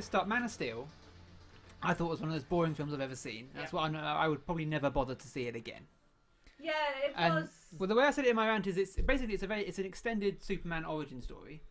start, Man of Steel, I thought was one of those boring films I've ever seen. That's why I would probably never bother to see it again. Yeah, it was. Well, the way I said it in my rant is it's an extended Superman origin story,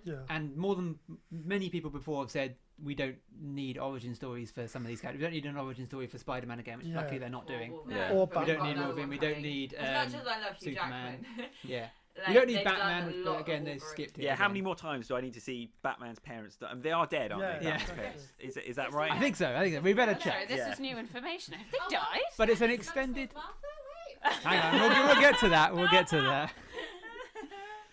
Yeah. and more than many people before have said, we don't need origin stories for some of these characters. We don't need an origin story for Spider-Man again, which luckily they're not doing. Yeah. Or We don't need Batman. Wolverine. We don't need as much as I love Hugh Superman. Jackman. Yeah. Like, We don't need they've done Batman, a but lot again, of they Wolverine. skipped it. Yeah, how again. many more times do I need to see Batman's parents? They are dead, aren't Yeah, they? yeah. Batman's Okay. parents. Is that right? I think so. We better No, check. this Yeah. is new information. Have they died? But it's an extended. Martha, wait. Hang on, we'll get to that. We'll get to that.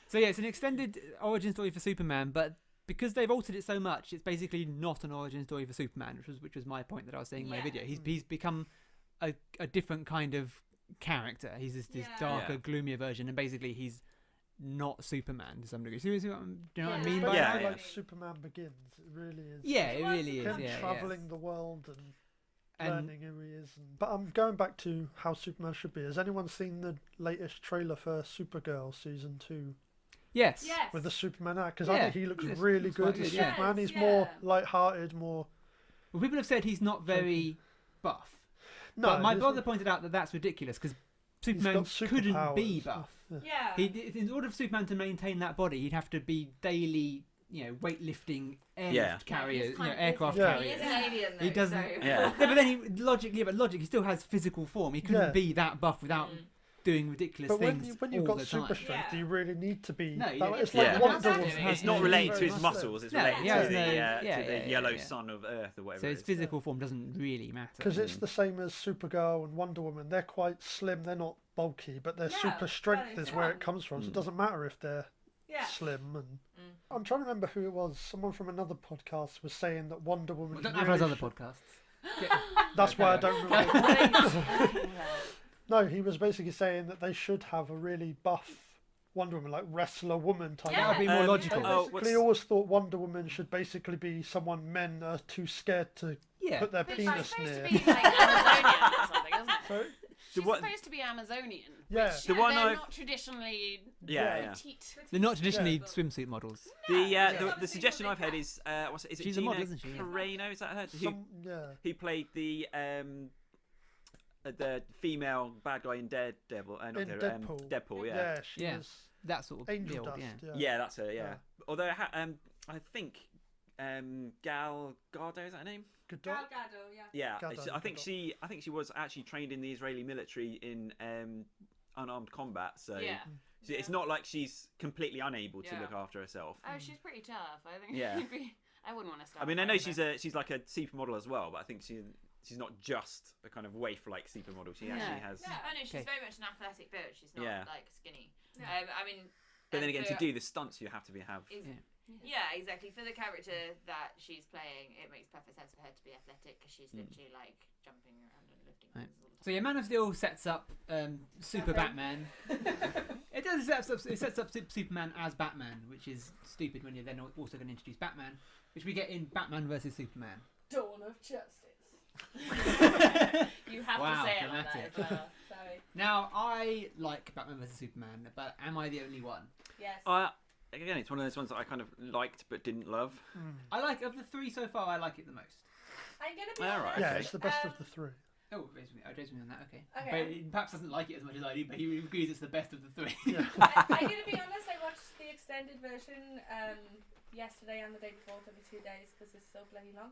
So yeah, it's an extended origin story for Superman, but because they've altered it so much, it's basically not an origin story for Superman, which was my point that I was saying in my video. He's become a different kind of character. He's this darker, Yeah. gloomier version, and basically he's not Superman to some degree. Do you know what I mean But by Yeah, that? like Superman Begins, it really is. Yeah, it really is. Him Yeah, traveling the world and And- learning who he is. But I'm going back to how Superman should be. Has anyone seen the latest trailer for Supergirl season 2 Yes. Yes. with the Superman act? Because Yeah, I think he looks yes, really looks good quite as good, yeah. Superman. He's Yeah. more light-hearted, more. Well, people have said he's not very buff. No, but my he's brother not- pointed out that that's ridiculous because he's Superman got couldn't be superpowers. buff. Yeah. In order for Superman to maintain that body, he'd have to be daily, weightlifting airlift carriers, He's kind of- aircraft Yeah. He is carriers. an alien, though. He doesn't. So. Yeah. No, but then logic, he still has physical form. He couldn't Yeah. be that buff without doing ridiculous But things when you've all got the time. super strength, do Yeah. you really need to be? No, you that- don't. it's Yeah. like Wonder Yeah. Woman. It's It's not related to his Very muscles. It's No, related he has to no- the yeah, yellow yeah. sun of Earth or whatever. So it his is. physical form doesn't really matter. Because it's the same as Supergirl and Wonder Woman. They're quite slim. They're not bulky, but their Yeah, super strength very is where it strong. comes from. So it doesn't matter if they're Yeah. slim. And I'm trying to remember who it was. Someone from another podcast was saying that Wonder Woman. Well, don't really have those other should- podcasts. That's why I don't remember. Yeah. No, he was basically saying that they should have a really buff Wonder Woman, like wrestler woman type. Yeah. That would be more Um, logical. They Oh, basically what's- always thought Wonder Woman should basically be someone men are too scared to Yeah. put their But she's penis supposed to near. be like Amazonian or something, isn't it? So, She's what- supposed to be Amazonian. Yeah. Which, The one they're I've- not traditionally Yeah. petite. They're not traditionally Yeah. swimsuit models. The suggestion I've had is what's it? Is it She's a Gina model, isn't she? Yeah. Carano? Is that her? yeah. Who played the female bad guy in Daredevil? Not In Daredevil, Deadpool. Deadpool, yeah. Yeah, she Yeah. was That sort of angel build, dust. yeah. Yeah. Yeah, that's her. Yeah. Yeah. Although I think Gal Gadot, is that her name? Good Gal dog. Gadot, yeah. Yeah, Gadot, I think Gadot. she was actually trained in the Israeli military in unarmed combat. So Yeah. it's not like she's completely unable to Yeah. look after herself. Oh, she's pretty tough. I think. Yeah. I wouldn't want to start. I mean, I know fighting her. she's like a supermodel as well, but I think she's not just a kind of waif-like supermodel. She actually has. Yeah. Oh no, she's Okay. very much an athletic build. She's not Yeah. like skinny. Yeah. I mean. But then and again, for- to do the stunts, you have to have. is- Yeah. Yeah, exactly. For the character that she's playing, it makes perfect sense for her to be athletic because she's literally like jumping around and lifting Right. things all the time. So yeah, Man of Steel sets up Super Batman. It does it sets up Superman as Batman, which is stupid when you're then also going to introduce Batman, which we get in Batman versus Superman. Dawn of Justice. You have Wow, to say it like that dramatic. as well. Sorry. Now I like Batman versus Superman, but am I the only one? Yes. Again, it's one of those ones that I kind of liked but didn't love. I like of the three so far. I like it the most. I'm gonna be All honest. right, Yeah, okay. it's the best of the three. Oh, Joe's me on that. Okay. Okay. But he perhaps doesn't like it as much as I do, but he agrees it's the best of the three. Yeah. I'm gonna be honest. I watched the extended version yesterday and the day before. It took me 2 days because it's so bloody long.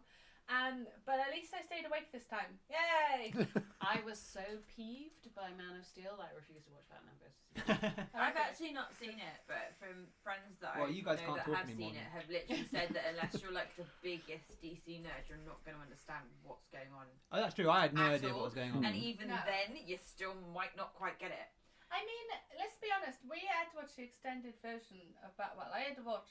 But at least I stayed awake this time. Yay! I was so peeved by Man of Steel that I refused to watch Batman vs. Superman. I've actually not seen it, but from friends that Well, I you guys know can't that talk have anymore seen it then. have literally said that unless you're like the biggest DC nerd, you're not going to understand what's going on. Oh, that's true. I had no at idea all. what was going on. And even No. then, you still might not quite get it. I mean, let's be honest. We had to watch the extended version of Batman. I had to watch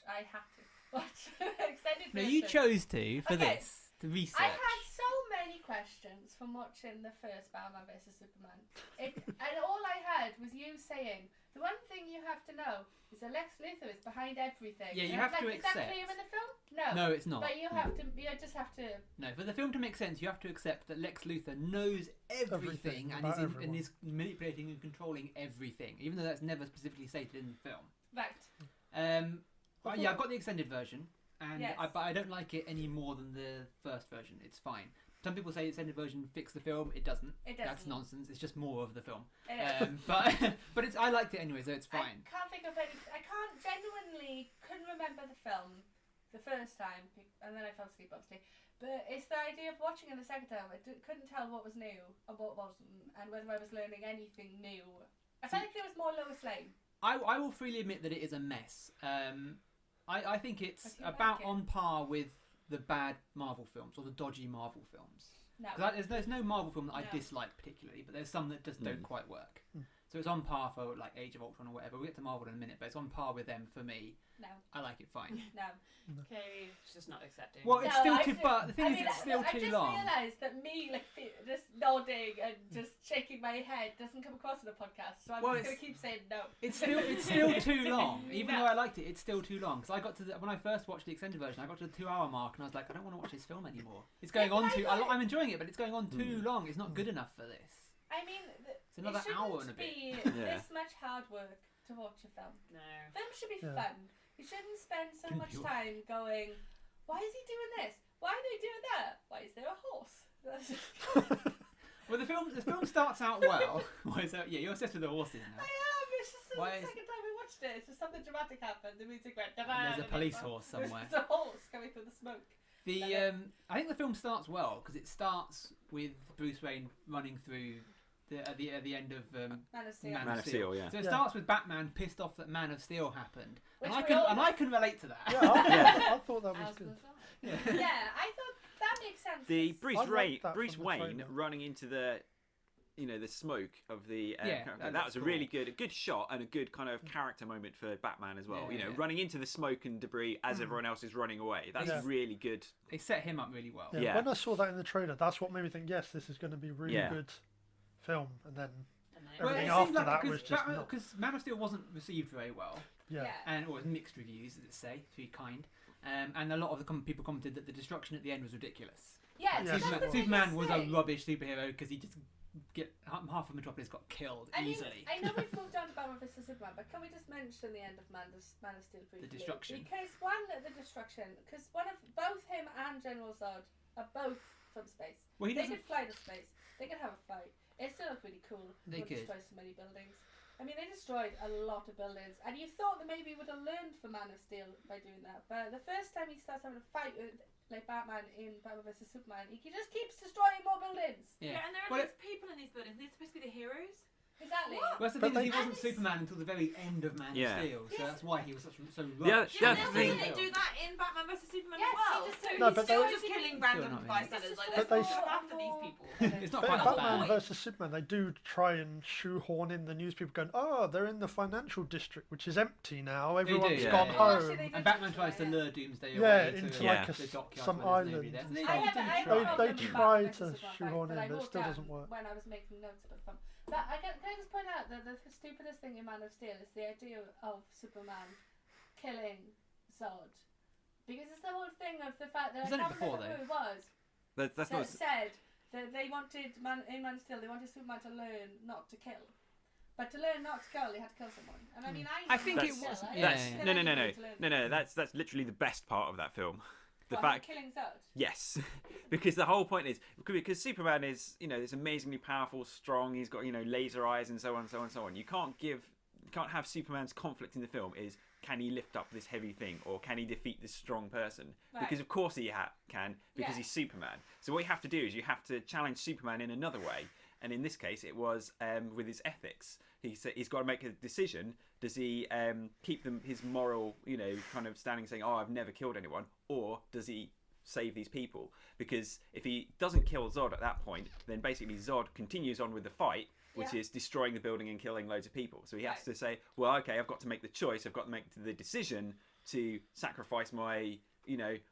the extended No, version. you chose to for Okay. this to research. I had so many questions from watching the first Batman vs Superman, and all I had was you saying the one thing you have to know is that Lex Luthor is behind everything. Yeah, you And have I'm to like, is that accept. clear in the film? No. No, it's not. But you have to. You just have to. No, for the film to make sense, you have to accept that Lex Luthor knows everything and about is, everyone. and is manipulating and controlling everything, even though that's never specifically stated in the film. Right. But yeah, I've got the extended version, and Yes. but I don't like it any more than the first version. It's fine. Some people say the extended version fixed the film. It doesn't. It That's doesn't. nonsense. It's just more of the film. It is. But I liked it anyway, so it's fine. I can't think of any. I can't genuinely couldn't remember the film the first time, and then I fell asleep obviously. But it's the idea of watching it the second time. I couldn't tell what was new and what wasn't, and whether I was learning anything new. I felt like there was more Lois Lane. I will freely admit that it is a mess. I think it's But you like about it. on par with the bad Marvel films or the dodgy Marvel films. No. 'Cause there's no Marvel film that I No. dislike particularly, but there's some that just don't quite work. So it's on par for like Age of Ultron or whatever. We'll get to Marvel in a minute, but it's on par with them for me. No. I like it fine. No. Okay, it's just not accepting. Well, it's No, still I too. do- But the thing I is, mean, it's still I too just long. realised that me just nodding and just shaking my head doesn't come across in a podcast, so I'm Well, just going it's- to keep saying no. It's still too long. Even No. though I liked it, it's still too long. Because I got to when I first watched the extended version, I got to the 2-hour mark, and I was like, I don't want to watch this film anymore. It's going Yeah, on but I too. thought- I'm enjoying it, but it's going on too long. It's not good enough for this. I mean, It's another it shouldn't hour and a bit. be Yeah. this much hard work to watch a film. No. Film should be Yeah. fun. You shouldn't spend so Can much be. time going, why is he doing this? Why are they doing that? Why is there a horse? Well, the film starts out well. Why is that? Yeah, you're obsessed with the horses I now. am. It's just the Why is- second time we watched it. So something dramatic happened. The music went. And there's a police horse somewhere. There's a horse coming through the smoke. I think the film starts well because it starts with Bruce Wayne running through at the end of Man of Steel. Man Man of Steel, yeah. So it Yeah. starts with Batman pissed off that Man of Steel happened, Which and I we can all and know. I can relate to that. Yeah, I thought that was As good. was I. Yeah, I thought that makes sense. The 'cause- Bruce I like that Bruce from the Wayne trailer. running into the the smoke of the Yeah, character. that That was looks a really good shot and a good kind of character moment for Batman as well. Yeah, yeah. Running into the smoke and debris as everyone else is running away. That's Yeah. really good. They set him up really well. Yeah, Yeah. When I saw that in the trailer, that's what made me think, yes, this is going to be a really Yeah. good film. And then, And then- Well, Everything it seemed after like that because was just not- because Man of Steel wasn't received very well, yeah. and or mixed reviews, let's say, to be kind. And a lot of the people commented that the destruction at the end was ridiculous. Yeah, Yeah. that's the Superman biggest was a thing. rubbish superhero because he just half of Metropolis got killed I mean, easily. I know we've moved on to Batman vs Superman, but can we just mention the end of Man of Steel briefly? destruction. Because the destruction, because both him and General Zod are both from space. Well, he They doesn't. could fly to space. They could have a fight. It still looked really cool. They Would could. destroy so many buildings. I mean, they destroyed a lot of buildings, and you thought that maybe he would have learned from Man of Steel by doing that. But the first time he starts having a fight with like Batman in Batman vs Superman, he just keeps destroying more buildings. Yeah. Yeah, and there are Well, these people in these buildings. They're supposed to be the heroes. Exactly. What? Well, that's the But thing is he they- wasn't Superman until the very end of Man Yeah. of Steel, so Yes. that's why he was so Yeah, rushed. yeah, Yeah, the but thing- didn't they do that in Batman vs Superman Yes, as well? he just- So No, he's but still they- just killing not random really. bystanders. Like, But let's they- not go after these people. It's not But quite in that Batman bad. versus Superman, they do try and shoehorn in the news people going, oh, they're in the financial district, which is empty now. Everyone's yeah, gone yeah. Oh, home. actually, they And did Batman destroy tries to it. lure Doomsday Yeah, away into to like a the dockyard some where there's nobody island. there. So They- they, I do have, I have try. a They problem with try Batman to versus Superman, shoehorn but in, I but it wrote still down doesn't work. when I was making notes about the film. But can I just point out that the stupidest thing in Man of Steel is the idea of Superman killing Zod. Because it's the whole thing of the fact that He's I done it can't before, remember who it was That's that not. said that they wanted in Man of Steel they wanted Superman to learn not to kill. But to learn not to kill, they had to kill someone. And I mean, I think didn't it kill, was- I yeah, didn't yeah. kill No, anyone no. to learn No, to kill. that's literally the best part of that film. The What, fact, him killing Zod. yes, because the whole point is because Superman is this amazingly powerful, strong. He's got laser eyes and so on, so on, so on. You can't have Superman's conflict in the film is can he lift up this heavy thing or can he defeat this strong person? Right. Because of course he can because Yeah. he's Superman. So what you have to do is you have to challenge Superman in another way. And in this case, it was with his ethics. He's got to make a decision. Does he keep his moral, kind of standing saying, "Oh, I've never killed anyone," or does he save these people? Because if he doesn't kill Zod at that point, then basically Zod continues on with the fight, which Yeah. is destroying the building and killing loads of people. So he has Right. to say, "Well, okay, I've got to make the choice. I've got to make the decision to sacrifice my,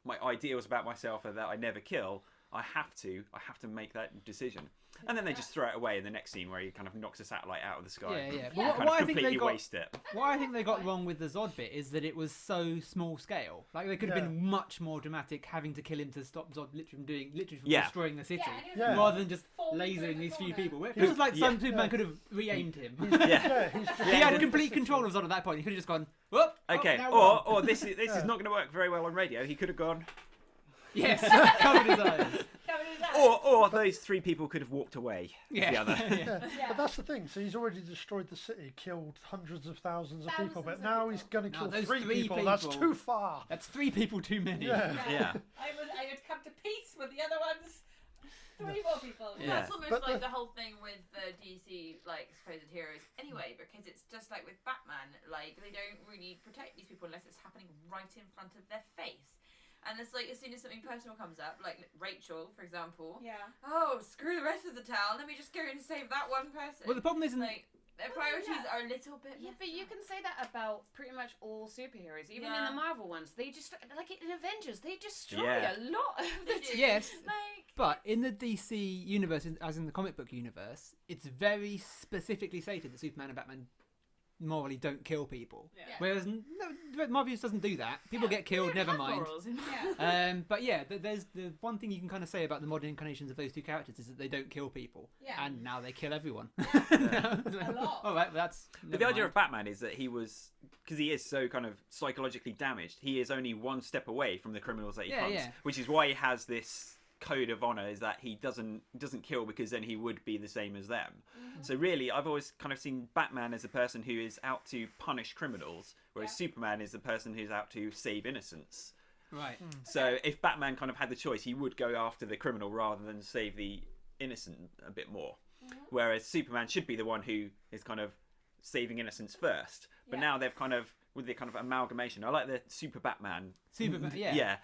my ideals about myself that I never kill. I have to make that decision." And then they just throw it away in the next scene where he kind of knocks a satellite out of the sky. Yeah, yeah. Yeah. But Kind what of I think completely they got, waste it. what I think they got wrong with the Zod bit is that it was so small scale. Like they could have Yeah. been much more dramatic, having to kill him to stop Zod literally from Yeah. destroying the city, Yeah, and he was Yeah. rather than just falling through lasering the these few corner. people. It feels like Yeah. some Superman Yeah. could have re-aimed him. Yeah. Yeah, he's just He had complete control of Zod at that point. He could have just gone, whoop, Okay, now or this is not going to work very well on radio. He could have gone, Yes, covered his eyes. Covered his eyes. or those three people could have walked away. Yeah. The other. Yeah. Yeah. But that's the thing. So he's already destroyed the city, killed hundreds of thousands of people, but Thousands of now people. he's going to Now kill those three three people. That's people- too far. That's 3 people too many. Yeah. Yeah. I had come to peace with the other ones. 3 more people. Yeah. That's almost But like the- the whole thing with the DC like supposed heroes anyway, because it's just like with Batman, like they don't really protect these people unless it's happening right in front of their face. And it's like as soon as something personal comes up, like Rachel, for example, Yeah. oh screw the rest of the town, let me just go and save that one person. Well, the problem isn't. like their Well, priorities yeah. are a little bit. Yeah, but you can say that about pretty much all superheroes, even in Yeah. the Marvel ones. They just like in Avengers, they destroy Yeah. a lot of the They do. Yes. like. But in the DC universe, as in the comic book universe, it's very specifically stated that Superman and Batman morally don't kill people. Yeah. Whereas Marvel doesn't do that. People get killed, never mind. Yeah. But yeah, there's the one thing you can kind of say about the modern incarnations of those two characters is that they don't kill people, Yeah. and now they kill everyone. A lot. All right, well, that's. But the never idea mind. of Batman is that he was, because he is so kind of psychologically damaged, he is only one step away from the criminals that he Yeah, hunts, yeah. which is why he has this code of honor, is that he doesn't kill because then he would be the same as them. So really, I've always kind of seen Batman as a person who is out to punish criminals, whereas Yeah. Superman is the person who's out to save innocence. Right. So if Batman kind of had the choice, he would go after the criminal rather than save the innocent a bit more. Whereas Superman should be the one who is kind of saving innocence first. But Yeah. now they've kind of, with the kind of amalgamation, I like the Super Batman. Superman, yeah. Yeah.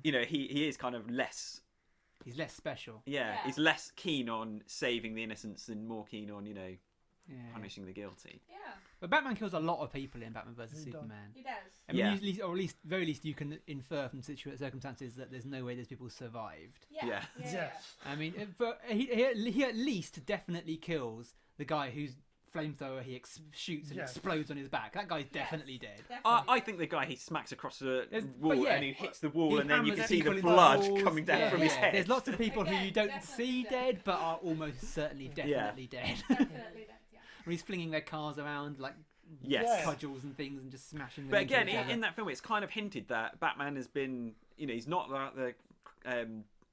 You know, he is kind of less, He's less special. yeah, Yeah. he's less keen on saving the innocents and more keen on, you know, Yeah. punishing the guilty. Yeah. But Batman kills a lot of people in Batman vs He does. Superman. He does. I mean, Yeah. at least, or at least, very least, you can infer from circumstances that there's no way those people survived. Yeah. Yeah. Yes. I mean, he at least definitely kills the guy whose flamethrower he shoots and Yeah. explodes on his back. That guy's Yes. definitely dead. Definitely. I think the guy he smacks across the Yes, wall but yeah, and he hits the wall He and then you hammers can see the people into blood walls. coming down Yeah, from his yeah. head. There's lots of people who Again, you don't definitely see dead. dead, but are almost certainly definitely dead. Definitely dead. Yeah. When he's flinging their cars around like Yes. Yeah. cudgels and things and just smashing them. But into again, each other. in that film, it's kind of hinted that Batman has been, you know, he's not the Yeah,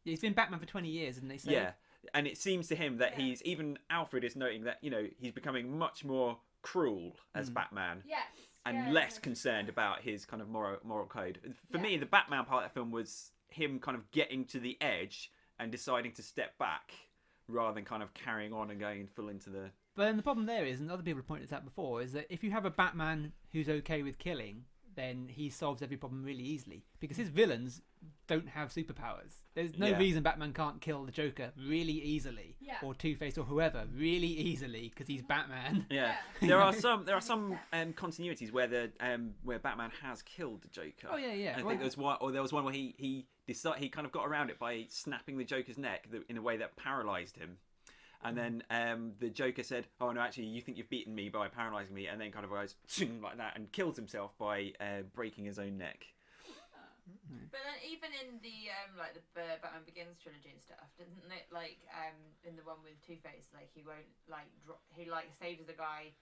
he's been Batman for 20 years, and they say. yeah, and it seems to him that Yeah. he's, even Alfred is noting that, you know, he's becoming much more cruel as Batman Yes. and yeah, less yeah. concerned about his kind of moral code. For Yeah. me, the Batman part of the film was him kind of getting to the edge and deciding to step back rather than kind of carrying on and going full into the. But then the problem there is, and other people have pointed this out before, is that if you have a Batman who's okay with killing, then he solves every problem really easily. Because his villains don't have superpowers. There's no Yeah. reason Batman can't kill the Joker really easily. Yeah. Or Two-Face or whoever really easily, because he's Batman. Yeah, Yeah. there are some continuities where where Batman has killed the Joker. Oh, yeah, yeah. And I Well, think there was one where he kind of got around it by snapping the Joker's neck in a way that paralysed him. And then the Joker said, "Oh no, actually, you think you've beaten me by paralysing me," and then kind of goes like that and kills himself by breaking his own neck. But then even in the like the Batman Begins trilogy and stuff, doesn't it like in the one with Two-Face, like he won't like he like saves the guy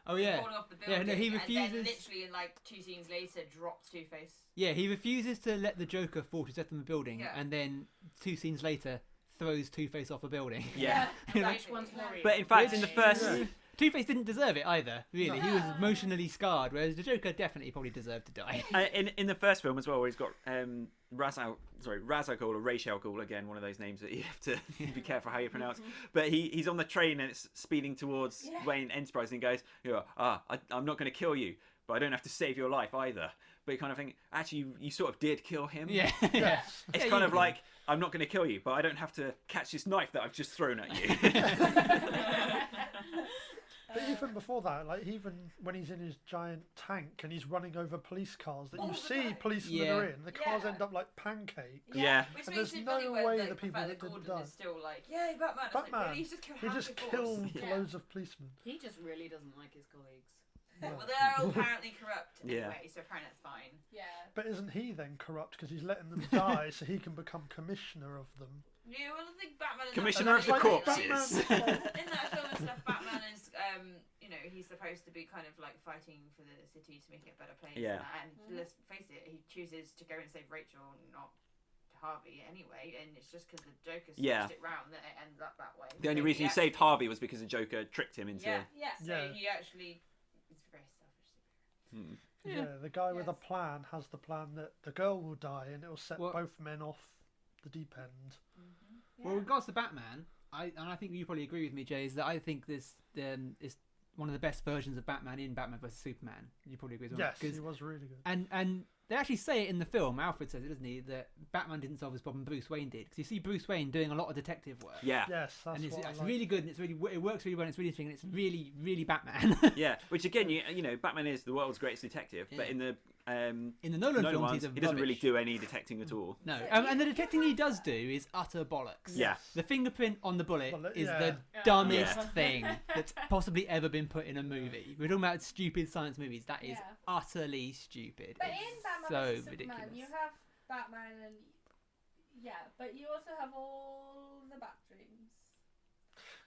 Oh, yeah. falling off the Yeah, building, no, he and refuses. then literally in like 2 scenes later drops Two-Face. Yeah, he refuses to let the Joker fall to death from the building, Yeah. and then 2 scenes later throws Two-Face off a building. Yeah. Which one's more evil? But in fact, in the first, Yeah. Two-Face didn't deserve it either, really. No. He was emotionally scarred, whereas the Joker definitely probably deserved to die. in the first film as well, where he's got Ra's al Ghul or Ra's al Ghul, again, one of those names that you have to be careful how you pronounce. But he's on the train and it's speeding towards Yeah. Wayne Enterprise, and he goes, I'm not going to kill you, but I don't have to save your life either. But you kind of think, actually, you sort of did kill him. Yeah. Yes. It's Yeah, kind you of did. like, I'm not going to kill you, but I don't have to catch this knife that I've just thrown at you. But even before that, like even when he's in his giant tank and he's running over police cars that All you the see time. policemen Yeah. are in, the cars Yeah. end up like pancakes. Yeah. Which And makes there's it funny no when way like, the people fact that didn't Gordon die. is still like, yay, Batman. It's like, Batman. really, he's just killed He half just your killed force. Yeah. loads of policemen. He just really doesn't like his colleagues. Well, they're all apparently corrupt Yeah. anyway, so apparently that's fine. Yeah. But isn't he then corrupt because he's letting them die so he can become commissioner of them? Yeah, well, I think Batman is Commissioner of the like, Corpses. Batman- in that film and stuff, Batman is you know, he's supposed to be kind of like fighting for the city to make it a better place. Yeah. And let's face it, he chooses to go and save Rachel, not Harvey anyway, and it's just because the Joker switched it round that it ends up that way. The only So reason he saved Harvey was because the Joker tricked him into. Yeah. So Yeah. he actually is very selfish. Yeah, the guy with a Yes. plan has the plan that the girl will die and it will set Well- both men off the deep end. Well, with regards to Batman, I think you probably agree with me, Jay, is that I think this is one of the best versions of Batman in Batman vs Superman. You probably agree with me. Yes, he was really good. And they actually say it in the film. Alfred says it, doesn't he? That Batman didn't solve his problem. Bruce Wayne did, because you see Bruce Wayne doing a lot of detective work. Yeah. Yes, that's And it's what I like. really good, and it works really well. And it's really interesting, and it's really, really Batman. Yeah. Which again, you know, Batman is the world's greatest detective, but Yeah. in the in the Nolan films, ones, he's he doesn't really rubbish. do any detecting at all. No, and the detecting he does do is utter bollocks. Yeah. The fingerprint on the bullet is yeah. the dumbest thing that's possibly ever been put in a movie. We're talking about stupid science movies. That is Yeah. utterly stupid. But It's in Batman so vs Superman, ridiculous. you have Batman and but you also have all the Bat dreams.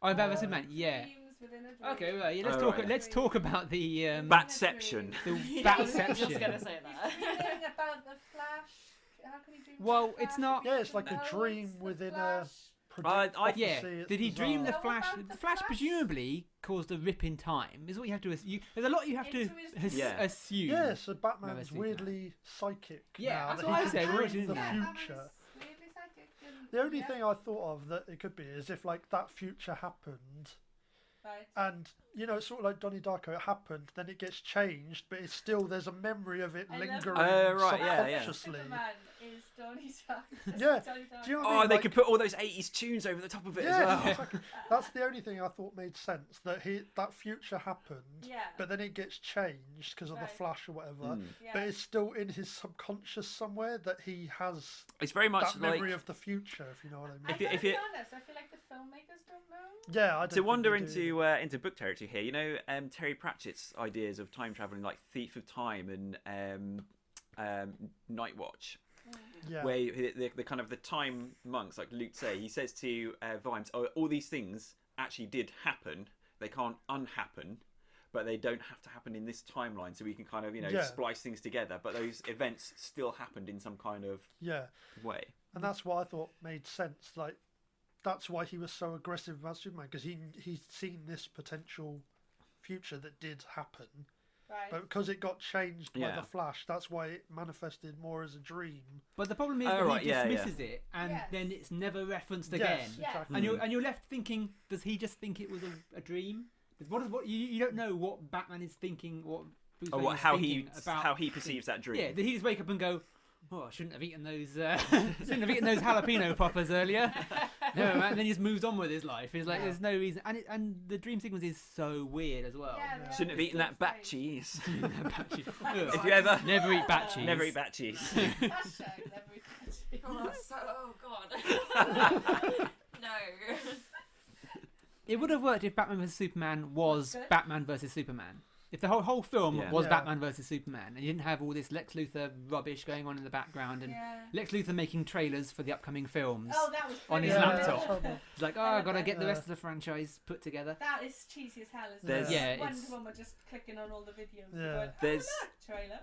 Oh, Batman vs Superman. Yeah. Dreams within a dream. Okay, well, yeah, let's Oh, talk. right. Let's talk about the Batception. the I was Batception. just gonna say He's that. dreaming about the Flash. How can you dream? Well, about the it's Flash not- if you Yeah, it's like a know dream it's the within a Flash? Predict Yeah, prophecy, it's did he dream the bizarre. How Flash? about The the Flash Flash? presumably caused a rip in time. Is what you have to assume. There's a lot you have to Into his Yeah. assume. Yeah, so Never Batman's seen weirdly psychic Yeah, now. that's that what he I can said, dream originally. the Yeah, future. Batman's weirdly psychic and- The only yeah, thing I thought of that it could be is if like that future happened right. and you know it's sort of like Donnie Darko, it happened, then it gets changed, but it's still there's a memory of it I love lingering right, yeah, yeah. subconsciously. Superman is Donnie Darko. Yeah, Donnie Darko. Do you know what I Oh, mean? they Like- could put all those 80s tunes over the top of it as Yeah, well. exactly. That's the only thing I thought made sense, that that future happened, Yeah. but then it gets changed because of the Right. Flash or whatever. Yeah. But it's still in his subconscious somewhere that he has It's very much that like memory of the future, if you know what I mean. I If you- gotta if be you- honest, I feel like the filmmakers don't know. Yeah, I don't to think wander they do. into book territory here. You know, Terry Pratchett's ideas of time traveling, like Thief of Time and Night Watch. Yeah. Where the kind of the time monks, like Luke say, he says to Vimes, "Oh, all these things actually did happen. They can't unhappen, but they don't have to happen in this timeline. So we can kind of Yeah. splice things together. But those events still happened in some kind of Yeah, way." and that's what I thought made sense. Like, that's why he was so aggressive about Superman, because he's seen this potential future that did happen, Right. but because it got changed by Yeah. the Flash, that's why it manifested more as a dream. But the problem is Oh, that right, he yeah, yeah. dismisses it, and Yes. then it's never referenced Yes, again. Yes. exactly. And you're left thinking, does he just think it was a dream? What you don't know what Batman is thinking, what Bruce Or Wayne is how thinking about he perceives that dream. Yeah, did he just wake up and go, "Oh, I shouldn't have eaten those shouldn't have eaten those jalapeno poppers earlier"? No, man. And then he just moves on with his life. It's like Yeah. there's no reason, and the dream sequence is so weird as well. Yeah, they Shouldn't have are eaten that bat strange. cheese. Ugh. If you ever Never eat bat cheese. never eat bat cheese. Hashtag never eat that. Oh god. No. It would have worked if Batman vs Superman was Good. Batman vs Superman. If the whole film Yeah. was Yeah. Batman vs Superman, and you didn't have all this Lex Luthor rubbish going on in the background, and Yeah. Lex Luthor making trailers for the upcoming films. Oh, that was On his brilliant. Yeah, laptop. that's horrible. It's like, oh, I gotta get the rest of the franchise put together. That is cheesy as hell, isn't There's- it? Yeah, Wonder it's- Woman just clicking on all the videos. Yeah. Going, oh, There's- look, trailer.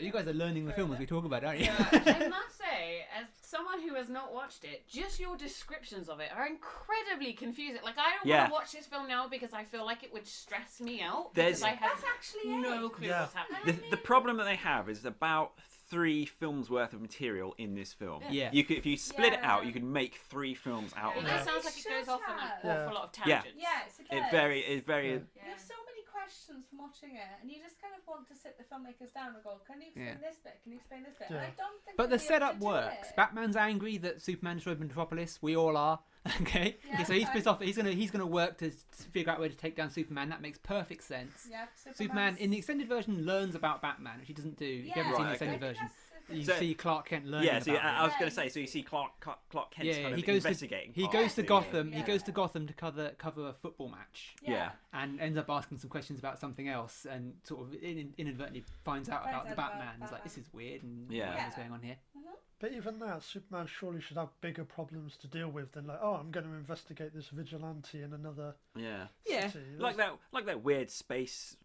You guys are learning the film as we talk about it, aren't you? I must say, as someone who has not watched it, just your descriptions of it are incredibly confusing. Like, I don't Yeah. want to watch this film now because I feel like it would stress me out. There's- Because I have That's actually no it. clue Yeah. what's happening. The problem that they have is about 3 films worth of material in this film. Yeah. You could, if you split it out, Yeah. you can make 3 films out It of Yeah. just it. sounds like it goes off on an have. Yeah. awful lot of Yeah. tangents. Yes, it It does. very You have so many questions from watching it, and you just kind of want to sit the filmmakers down and go, "Can you explain Yeah. this bit? Can you explain this bit?" Yeah. And I don't think. But the they'll be able setup to do works. it. Batman's angry that Superman destroyed Metropolis. We all are. Okay. Yeah, So he's fine. pissed off. He's gonna work to figure out a way to take down Superman. That makes perfect sense. Yeah, Superman in the extended version learns about Batman, which he doesn't do. If you haven't Yeah, seen the Right, extended okay. version, you So- see Clark Kent learning Yeah, so about I him. was going Yeah, to say, so you see Clark Kent Yeah, kind he of goes to investigating. he part goes of to it. Gotham. He Yeah. goes to Gotham to cover a football match, Yeah. and ends up asking some questions about something else, and sort of inadvertently finds out about the Batman. He's like, "This is weird," and Yeah. what's going on here? Mhm. But even that, Superman surely should have bigger problems to deal with than like, oh, I'm going to investigate this vigilante in another Yeah. city. Like that weird space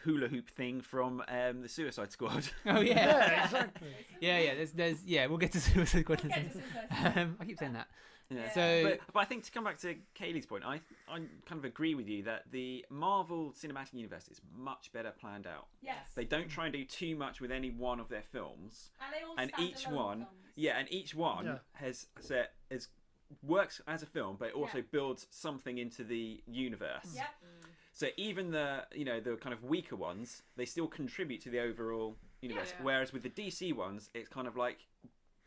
hula hoop thing from the Suicide Squad. Oh yeah. Yeah, exactly. Yeah. There's we'll get to Suicide Squad in a Okay, second. just interesting. I keep saying that. Yeah. So But I think to come back to Kaylee's point, I kind of agree with you that the Marvel Cinematic Universe is much better planned out. Yes. They don't try and do too much with any one of their films, And they all and stand each alone one, films. and each one Yeah. has works as a film, but it also Yeah. builds something into the universe. Yep. So even the the kind of weaker ones, they still contribute to the overall universe. Yeah. Whereas with the DC ones, it's kind of like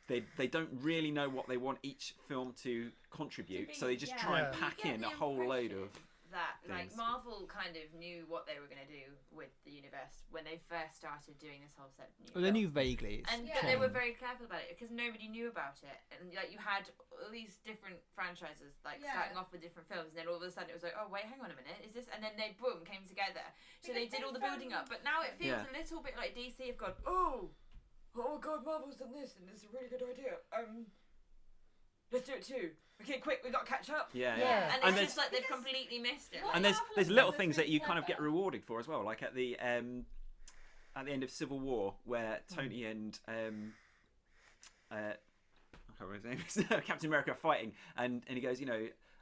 they don't really know what they want each film to contribute, To be, so they just yeah. try and Yeah. pack You get in the a whole load impression of. that like things. Marvel kind of knew what they were going to do with the universe when they first started doing this whole set. well, they knew vaguely. It's And Yeah. but they were changed. very careful about it because nobody knew about it, and like you had all these different franchises like Yeah. starting off with different films, and then all of a sudden it was like, oh wait, hang on a minute, is this? And then they boom came together. So they Because did all the they building found- up, but now it feels Yeah. a little bit like DC have gone, oh my god, Marvel's done this, and it's a really good idea. Let's do it too. Okay, quick, we got to catch up. Yeah, Yeah. And And it's there's- just like they've because- completely missed it. What and Like, Marvel there's has little done things is that really you kind of get clever. rewarded for as well, like at the end of Civil War, where Tony and I can't remember his name, Captain America are fighting, and he goes,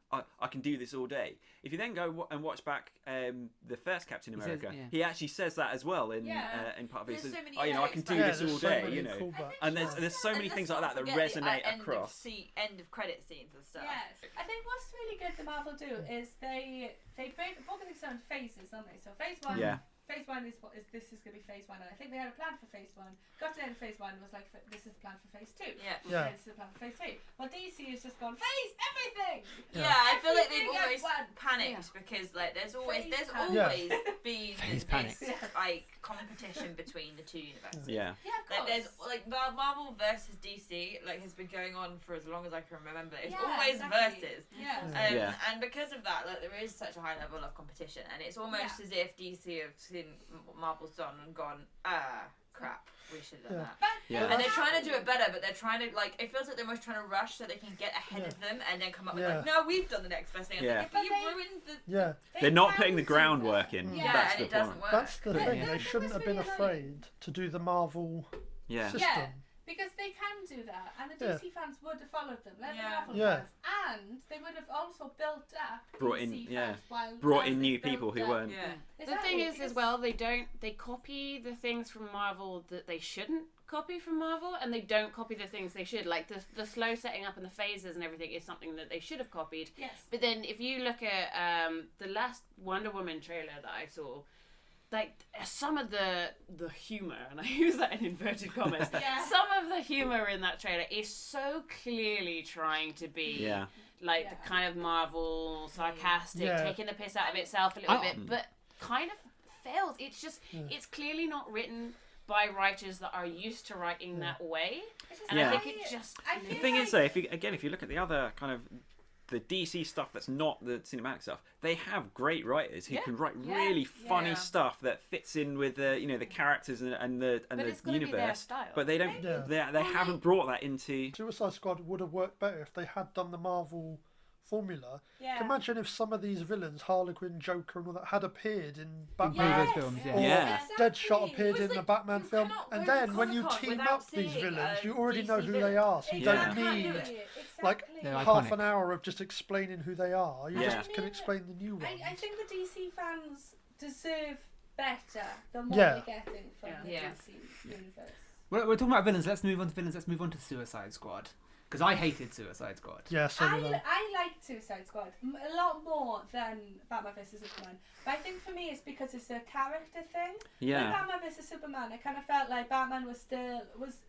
I can do this all day. If you then go and watch back the first Captain He says- America, yeah. he actually says that as well in Yeah. Part of it. He There's says, so many I can do Yeah, this there's all so day, many you know. callbacks. And there's so many And things let's like that not that forget resonate the across. end of credit scenes and stuff. Yes. I think what's really good that Marvel do is they break things down into phases, don't they? So phase one. Yeah. Phase one is this is going to be phase one, and I think they had a plan for phase one. Got to the end of phase one and was like, this is the plan for phase two. Yeah. Yeah. This is the plan for phase three. Well, DC has just gone phase everything. Yeah, I feel like they've Everything at almost once. panicked because like there's always Phase panic. always been Phase this panic. like competition between the two universes. Yeah. Yeah, of Like course. there's like Marvel versus DC like has been going on for as long as I can remember. It's Yeah, always exactly. versus. Yeah. Yeah. And because of that, like there is such a high level of competition, and it's almost as if DC have seen Marvel's done and gone, crap, we should have done Yeah. that. But Yeah. And they're trying to do it better, but they're trying to like. It feels like they're almost trying to rush so they can get ahead of them and then come up with Yeah. like, no, we've done the next best thing. Yeah. But But you've they- ruined the. Yeah, They're not can putting the do groundwork that. in. Yeah, That's and the it doesn't point. work. that's the Yeah. thing. Yeah. They shouldn't have It's been really afraid to do the Marvel Yeah. system. Yeah. Because they can do that, and the Yeah. DC fans would have followed them, let the Yeah. Marvel Yeah. fans, and they would have also built up Brought in- DC yeah. fans while Brought as in they new built people who up- weren't. Yeah. The Exactly, thing is, because- as well, they copy the things from Marvel that they shouldn't copy from Marvel, and they don't copy the things they should. Like the slow setting up and the phases and everything is something that they should have copied. Yes. But then if you look at the last Wonder Woman trailer that I saw, like some of the humor, and I use that in inverted commas, Yeah. some of the humor in that trailer is so clearly trying to be Yeah. like Yeah. the kind of Marvel sarcastic, Yeah. taking the piss out of itself a little I- bit, but kind of fails. It's just it's clearly not written by writers that are used to writing that way, It's just and Yeah. I think it just I The feel thing like, is, though, if you look at the other kind of the DC stuff that's not the cinematic stuff, they have great writers who Yeah. can write Yeah. really funny Yeah. stuff that fits in with the the characters and the but it's gonna be their universe. style. But they don't. Yeah. They haven't brought that into. Suicide Squad would have worked better if they had done the Marvel formula. yeah. Imagine if some of these villains, Harlequin, Joker, and all that, had appeared in In Batman. previous Yes. films, Or yeah. Yeah. Deadshot Exactly. appeared It was in the like, Batman you film, cannot and go to then when you Comic-Con team without up these seeing villains, a you already know DC who they villain. are, so you Yeah. don't need Exactly. like They're half iconic. an hour of just explaining who they are. You Yeah. just can explain the new ones. I think the DC fans deserve better than what Yeah. they're getting from the Yeah. DC universe. We're talking about villains. Let's move on to villains. Let's move on to Suicide Squad. Because I hated Suicide Squad. Yeah, so did I. I liked Suicide Squad a lot more than Batman vs Superman. But I think for me it's because it's a character thing. With Yeah. Batman vs Superman, I kind of felt like Batman was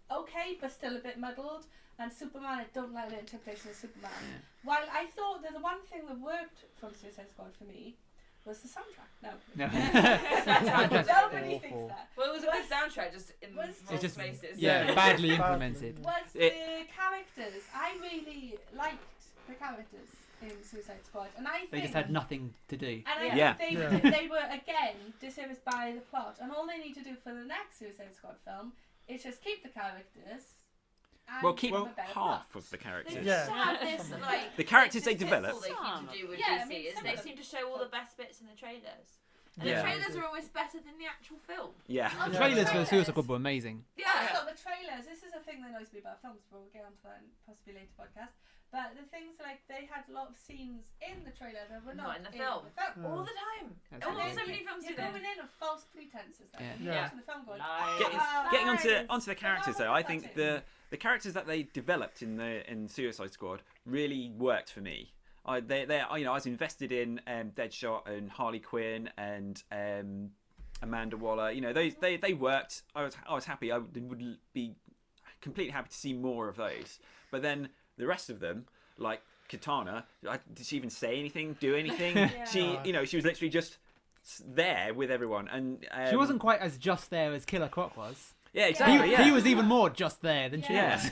okay, but still a bit muddled. And Superman, I don't like the interpretation of Superman. Yeah. While I thought that the one thing that worked from Suicide Squad for me was the soundtrack. No. No. Nobody Awful. thinks that. Well, it was a good soundtrack, just in Was- small It's just spaces. yeah, badly Badly. implemented. Was It- the characters. I really liked the characters in Suicide Squad. And I think They just had nothing to do. And I Yeah. think Yeah. they were again disserviced by the plot, and all they need to do for the next Suicide Squad film is just keep the characters and Well, keep give them a better half plot. of the characters. They Yeah. just have this like The characters this they develop- pitfall they seem to do with Yeah, I DC mean, is some they of them- seem to show all the best bits in the trailers. And Yeah. the trailers are almost better than the actual film. Yeah. Oh, The Yeah. trailers for trailers. Suicide Squad were amazing. I thought the trailers. This is a thing that annoys me about films. But we'll get onto that in possibly later podcast. But the things like they had a lot of scenes in the trailer that were Not not in the film. Yeah. All the time. That's Oh, ridiculous. so many films do You're that. going in with false pretenses. Then. Yeah. You're Yeah. watching the film going. Lies. Getting lies. onto the characters though, I think the characters that they developed in Suicide Squad really worked for me. I was invested in Deadshot and Harley Quinn and Amanda Waller. You know, they worked. I was happy. I would be completely happy to see more of those. But then the rest of them, like Katana, did she even say anything? Do anything? Yeah. She was literally just there with everyone, and She wasn't quite as just there as Killer Croc was. Yeah, He, exactly. Yeah. he was even more just there than she Yeah.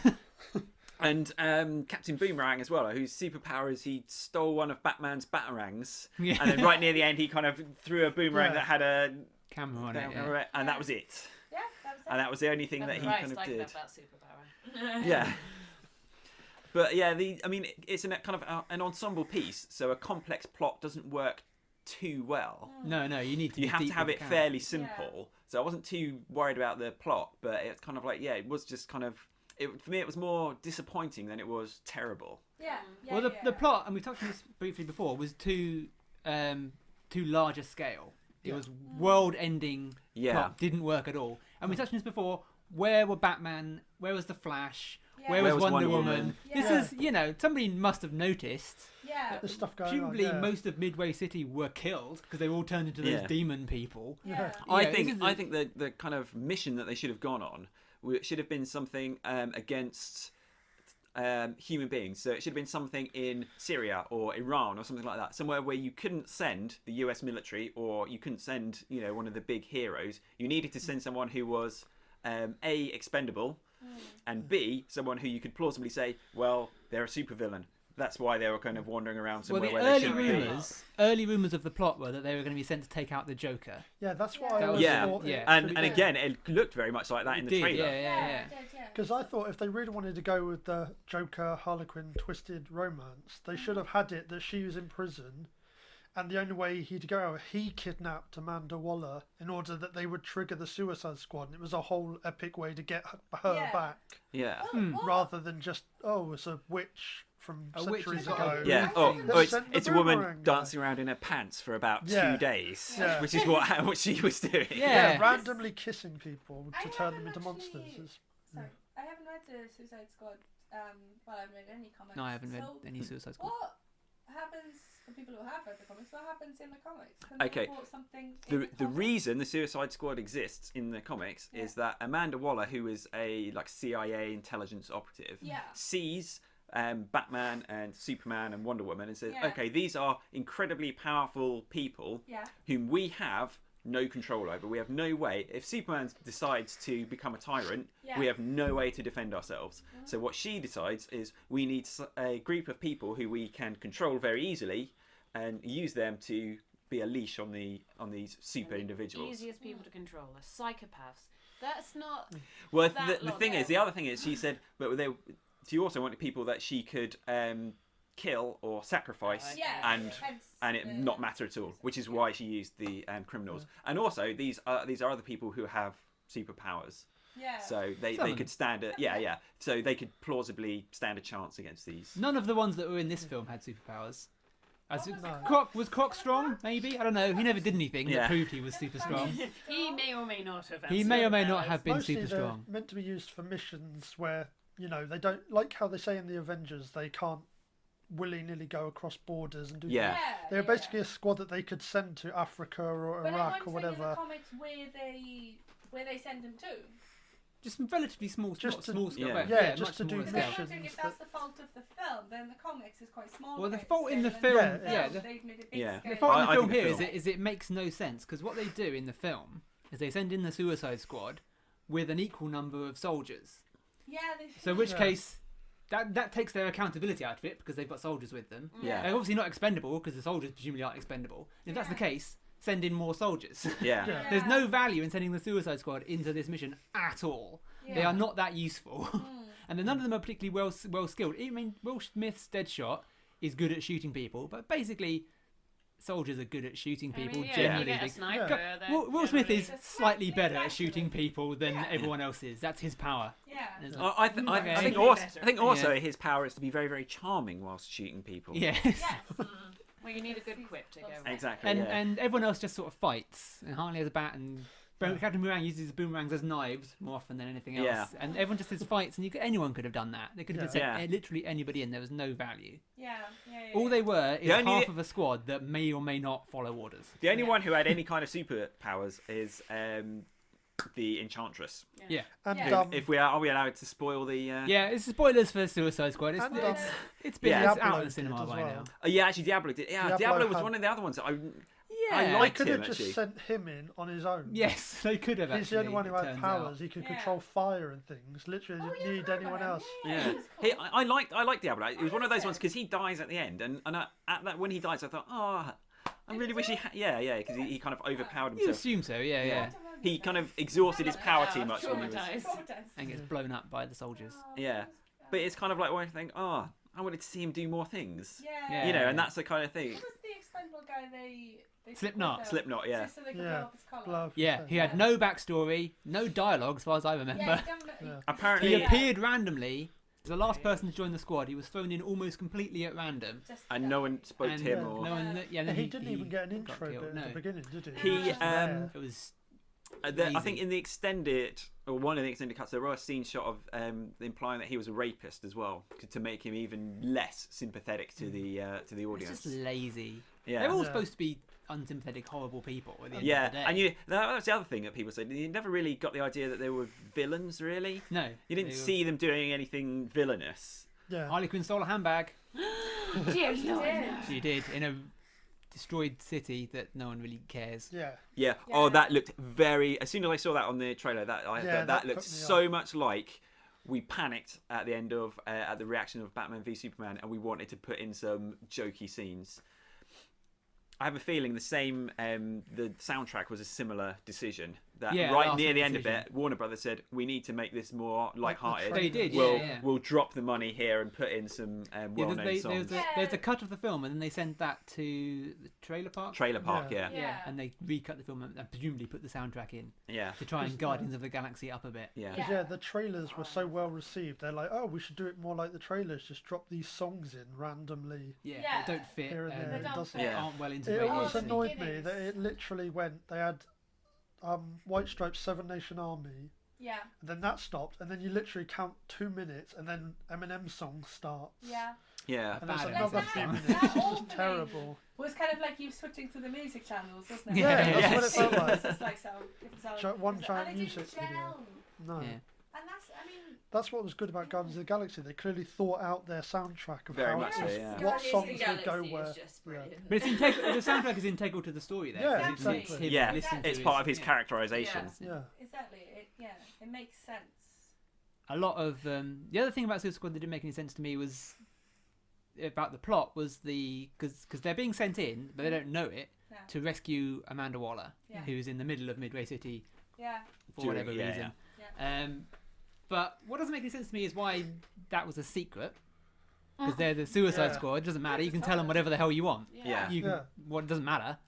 was. And Captain Boomerang as well, whose superpower is he stole one of Batman's batarangs, Yeah. and then right near the end he kind of threw a boomerang Yeah. that had a Camera on it. Yeah. and that was it. Yeah, that was it. And that was the only thing that he Christ, kind of I did. love that superpower. Yeah. But yeah, it's kind of an ensemble piece, so a complex plot doesn't work too well. No, you need to. You be have to deep have with it the fairly simple. So I wasn't too worried about the plot, but it's kind of like, yeah, it was just kind of, for me it was more disappointing than it was terrible. Yeah. Well, the plot, and we touched on this briefly before, was too large a scale. It was world-ending. Yeah. Plot didn't work at all. And we touched on this before. Where were Batman? Where was the Flash? Yeah. Where was Wonder Woman? Yeah. This is, somebody must have noticed. Yeah. There's stuff going on. Presumably, Yeah. most of Midway City were killed because they all turned into those Yeah. demon people. Yeah. I Yeah, think this is I think the kind of mission that they should have gone on should have been something against human beings. So it should have been something in Syria or Iran or something like that, somewhere where you couldn't send the US military or you couldn't send one of the big heroes. You needed to send someone who was A, expendable, and B, someone who you could plausibly say, well, they're a supervillain. That's why they were kind of wandering around Well, somewhere the where they shouldn't be. early rumors of the plot were that they were going to be sent to take out the Joker. Yeah, that's why Yeah. I That always was- Yeah. thought. Yeah. And again, it looked very much like that in It the did, trailer. yeah. Because I thought if they really wanted to go with the Joker Harlequin twisted romance, they should have had it that she was in prison, and the only way he'd go, he kidnapped Amanda Waller in order that they would trigger the Suicide Squad. And it was a whole epic way to get her Yeah. back, Yeah. rather than just it's a witch from A witch centuries is ago. gone. Yeah. Let's send the It's a woman boomerang dancing around in her pants for about Yeah. 2 days, Yeah. which is what she was doing. Yeah. Yeah, randomly kissing people I to turn them haven't into actually- monsters. Is- Sorry, I haven't read the Suicide Squad. Well, I haven't read any comics. No, I haven't read So any Suicide Squad. what happens for people who have read the comics? What happens in the comics? Can Okay. they report something in The comics? reason the Suicide Squad exists in the comics is that Amanda Waller, who is a CIA intelligence operative, Yeah. sees Batman and Superman and Wonder Woman and says, Yeah. okay, these are incredibly powerful people Yeah. whom we have no control over. We have no way. If Superman decides to become a tyrant, Yeah. we have no way to defend ourselves. So what she decides is we need a group of people who we can control very easily and use them to be a leash on these super individuals. Easiest people to control are psychopaths. That's not. Well, that the lot thing there. is, the other thing is, she said, but she also wanted people that she could kill or sacrifice, Yeah. and hence and it the- not matter at all, which is why she used the criminals. And also, these are other people who have superpowers, Yeah. so they Some of could stand a so they could plausibly stand a chance against these. None of the ones that were in this film had superpowers. No. Was Croc strong? Maybe, I don't know. He never did anything Yeah. that proved he was super strong. He may or may not have. He may or may not superpowers. have been Mostly super they're strong. meant to be used for missions where they don't, like how they say in the Avengers, they can't willy-nilly go across borders and do Yeah. things. Yeah, They're yeah. basically a squad that they could send to Africa or But Iraq I'm or wondering in the whatever. comics where they send them to. Just relatively small, Just not to- small scale. Yeah. but Yeah, much just to do smaller But scale. I'm missions wondering if that's the fault of the film. Then the comics is quite small. Well, the compared to fault in the scale, film, and in yeah, they've made it big Yeah. scale. The fault in the I film think the here film- is it makes no sense because what they do in the film is they send in the Suicide Squad with an equal number of soldiers. Yeah. So in which Yeah. case, that takes their accountability out of it because they've got soldiers with them. Yeah. They're obviously not expendable because the soldiers presumably aren't expendable. If that's the Yeah. case, send in more soldiers. Yeah. Yeah. There's no value in sending the Suicide Squad into this mission at all. They Yeah. are not that useful. and then none of them are particularly well skilled. I mean, Will Smith's Deadshot is good at shooting people, but basically, soldiers are good at shooting people. If Generally, you get a speaking. sniper, then Will Smith is generally- slightly better at shooting people than everyone else is. That's his power. Yeah. There's like- I think Okay. also Yeah. his power is to be very, very charming whilst shooting people. Yes. Yes. Well, you need a good quip to go with. Exactly. And yeah. and everyone else just sort of fights. And Harley has a bat, and Captain Boomerang uses boomerangs as knives more often than anything else. Yeah. And everyone just has fights, and anyone could have done that. They could have Yeah. sent literally anybody in. There was no value. Yeah. All they were is The only- half of a squad that may or may not follow orders. The only one who had any kind of superpowers is the Enchantress. Yeah. And Yeah. If we are we allowed to spoil the? Yeah, it's spoilers for Suicide Squad. It's And, it's been Yeah. it's out in Diablo the cinema did as by well. now. Yeah, actually, Diablo did. Yeah, Diablo Diablo was had- one of the other ones that I Yeah, They liked could him have just actually. sent him in on his own. Yes, they could have. He's the only actually, one who it had turns powers. out. He could Yeah. control fire and things. Literally, Oh, didn't yeah, I need forgot anyone about else. him. Yeah, he was cool. I liked Diablo. It was one of those ones because he dies at the end, and at that when he dies, I thought, I really wish he because he kind of overpowered You himself. assume so, yeah. I don't remember He that. kind of exhausted his power too much when he was. Traumatised. Traumatised. And gets blown up by the soldiers. Oh, Yeah. But it's kind of like when I think, I wanted to see him do more things. Yeah. You know, Yeah. and that's the kind of thing. What was the expendable guy they Slipknot. took with them? Slipknot, yeah. Just so they could Yeah. blow up his collar. Glove. Yeah, he had no backstory, no dialogue, as far as I remember. Yeah, definitely. Yeah. Apparently, He appeared randomly. The last person to join the squad, he was thrown in almost completely at random. Just and no one spoke And to him Yeah. or. no one, And then he didn't even get an got intro killed. bit No, at the beginning, did he? He, It was just there. it was I Amazing. think in the extended, or one of the extended cuts, there was a scene shot of implying that he was a rapist as well, to make him even less sympathetic to the it's audience. just lazy. Yeah. They're all Yeah. supposed to be unsympathetic, horrible people. At the end Yeah, of the day. and that was the other thing that people said. You never really got the idea that they were villains, really. No, You didn't they were- see them doing anything villainous. Yeah. Harley Quinn stole a handbag. Dear Lord, did. no. She did in a destroyed city that no one really cares. Yeah. Yeah. Yeah. Oh, that looked very. As soon as I saw that on the trailer, Yeah, thought that that looked put me so much like. We panicked at the end of at the reaction of Batman v Superman, and we wanted to put in some jokey scenes. I have a feeling the same. The soundtrack was a similar decision. That Yeah, right last near the end decision. of it, Warner Brothers said we need to make this more light-hearted. They did, We'll yeah. we'll drop the money here and put in some well-known there's songs. there's a cut of the film, and then they sent that to the trailer park. Trailer Park, Yeah. yeah, Yeah. And they recut the film and presumably put the soundtrack in yeah, to try and Yeah. Guardians of the Galaxy up a bit. yeah. Because yeah, the trailers were so well received. They're like, oh, we should do it more like the trailers. Just drop these songs in randomly. Yeah, Yeah. they don't fit. Here and there, They don't doesn't fit. it? Yeah. Aren't well It integrated. always the annoyed me beginnings. that it literally went. They had White Stripes' Seven Nation Army, Yeah. and then that stopped, and then you literally count 2 minutes, and then Eminem's song starts. Yeah. Yeah. And there's Bad another Eminem few song. minutes. That It's just opening terrible. Was kind of like you switching through the music channels, wasn't it? Yeah, Yeah, that's what it yes. felt like. It's just like One it's giant and it music didn't video. gel. No. Yeah. And that's, I mean, That's what was good about Guardians of the Galaxy. They clearly thought out their soundtrack of Very how much it so, was, yeah. what Guardians of songs the would go Galaxy where. is just brilliant. But it's integral. The soundtrack is integral to the story. There. Yeah, It's exactly. him Yeah, listening to it's his- part of his yeah. characterization. Yeah. exactly. It makes sense. A lot of the other thing about Suicide Squad that didn't make any sense to me was about the plot was because they're being sent in but they don't know it Yeah. to rescue Amanda Waller, Yeah. who's in the middle of Midway City Yeah. for During- whatever yeah, reason. Yeah. But what doesn't make any sense to me is why that was a secret. Because they're the Suicide Yeah. Squad. It doesn't matter. You can tell them whatever the hell you want. Yeah. You can, Yeah. Well, it doesn't matter.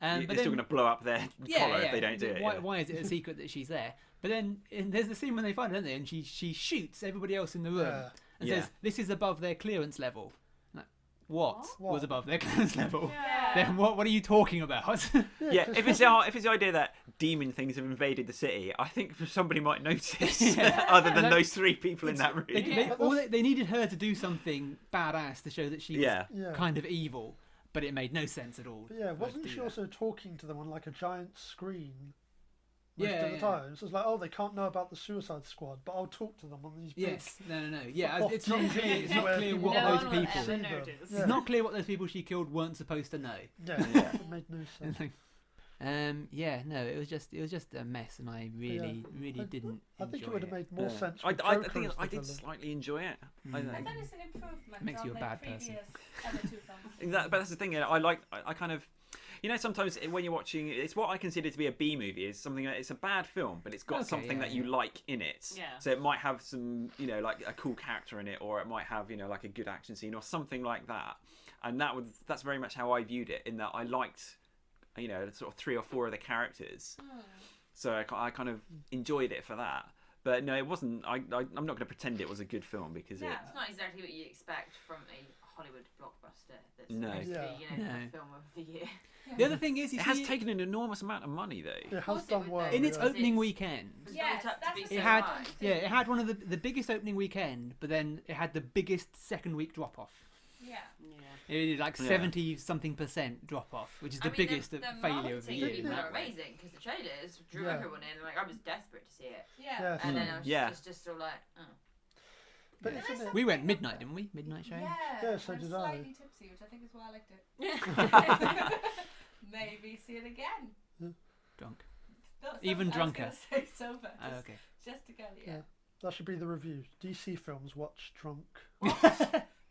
You're But still then- going to blow up their collar if they don't do it. Why, yeah. why is it a secret that she's there? But then there's the scene when they find her, don't they? And she shoots everybody else in the room Yeah. and Yeah. says, "This is above their clearance level." Like, what What? was above their clearance level? Yeah. Then what are you talking about? Yeah, 'cause if it's the idea that demon things have invaded the city, I think somebody might notice. Yeah. Other than Like, those three people in that room. they needed her to do something badass to show that she Yeah. was Yeah. kind of evil, but it made no sense at all. But yeah, for her to wasn't do she that. also talking to them on like a giant screen most Yeah, of the yeah. time? So it's like, oh, they can't know about the Suicide Squad, but I'll talk to them on these big... Yes, no. Yeah, fuck off it's not TVs clear. It's not where clear people what No those one will people. ever See them. notice. Yeah. It's not clear what those people she killed weren't supposed to know. Yeah, Yeah. it made no sense. Yeah, no, it was just a mess, and I really didn't. I think it enjoy would have made more Yeah. sense I, with I Joker think as I the did villain. slightly enjoy it. I Mm. I think. thought it's an improvement Makes on you a the bad person. previous other two films. But that's the thing. I like. I kind of. You know, sometimes when you're watching, it's what I consider to be a B movie. Is something that it's a bad film, but it's got Okay, something yeah, that you like in it. Yeah. So it might have some, you know, like a cool character in it, or it might have, you know, like a good action scene or something like that. And that's very much how I viewed it. In that I liked, you know, sort of 3 or 4 of the characters. So I kind of enjoyed it for that. But no, it wasn't. I'm not going to pretend it was a good film because No. It's not exactly what you expect from a Hollywood blockbuster that's No. supposed to Yeah. be, you know, No. the film of the year. The other thing is, it has taken an enormous amount of money though. It has course it done would, well. though. in its yeah. opening It's- weekend. It was Yes, built up to that's be the so It thing. had high. it had one of the biggest opening weekend, but then it had the biggest second week drop off. Yeah. Yeah. It was like Yeah. 70-something% drop off, which is the biggest failure of the marketing year. people in are that way. amazing because the trailers drew Yeah. everyone in. Like I was desperate to see it, Yeah. Yeah. and then I was Yeah. just all like, oh. But Yeah. isn't it? We went midnight, didn't we? Midnight show. Yeah. Yeah, so I'm did I. slightly tipsy, which I think is why I liked it. Maybe see it again. Drunk. No, so- Even I was drunker. gonna say sober. Oh, Just, okay. just to go, Yeah. yeah. That should be the review. DC films watch drunk. While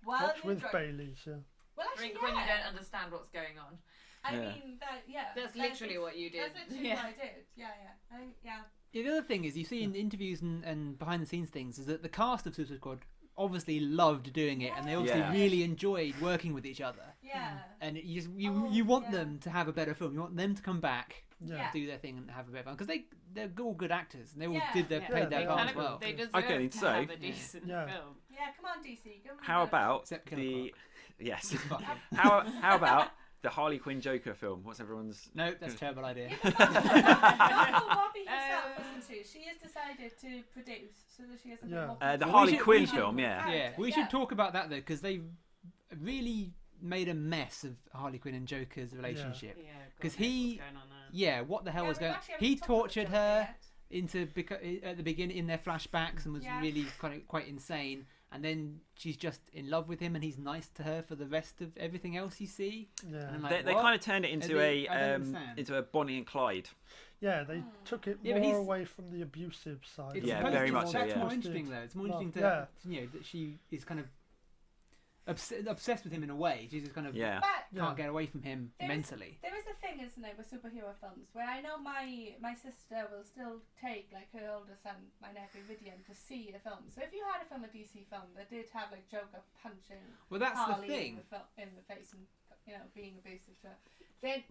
Watch you're with drunk. Baileys, yeah. Well, actually, Drink when you yeah. don't understand what's going on. I Yeah. mean, yeah. That's literally what you did. That's literally Yeah. what I did. Yeah, yeah. I think, yeah. Yeah, the other thing is, you see in interviews and behind the scenes things, is that the cast of Suicide Squad obviously loved doing it, and they obviously Yeah. really enjoyed working with each other. Yeah. And you Oh, you want yeah. them to have a better film. You want them to come back, Yeah. Yeah. do their thing, and have a better film because they're all good actors, and they all Yeah. did their Yeah. played their they part are. as well. They deserve Okay, to so- have a Yeah. decent Yeah. film. Yeah, come on, DC. Give 'em How a about Except Killer the yes? It's fucking- How about the Harley Quinn Joker film? What's everyone's? No, that's a terrible idea. Margot Robbie herself, isn't she? She has decided to produce so that she hasn't Yeah. been more The Well, we Harley should- Quinn we should- film, yeah. Yeah, we Yeah. should talk about that though, because they really made a mess of Harley Quinn and Joker's relationship. Yeah, God 'Cause knows he- what's going on there. Yeah, what the hell Yeah, was we've going? actually He haven't talked about tortured Joker her yet. into at the beginning in their flashbacks and was Yeah. really quite insane. And then she's just in love with him, and he's nice to her for the rest of everything else you see. Yeah. And I'm like, They what? kind of turned it into I don't understand. into a Bonnie and Clyde. Yeah, they took it Yeah, but more he's- away from the abusive side. It's Yeah, supposed very to- much so, That's yeah. more interesting though. It's more Well, interesting yeah. to you know that she is kind of obsessed with him in a way. She's just kind of Yeah. But Yeah. can't get away from him There is- mentally. there is a thing, isn't there, with superhero films, where I know my sister will still take like her older son, my nephew Vidian, to see a film. So if you had a film, a DC film that did have like Joker punching Well, that's Harley the thing. in the face and being abusive to her,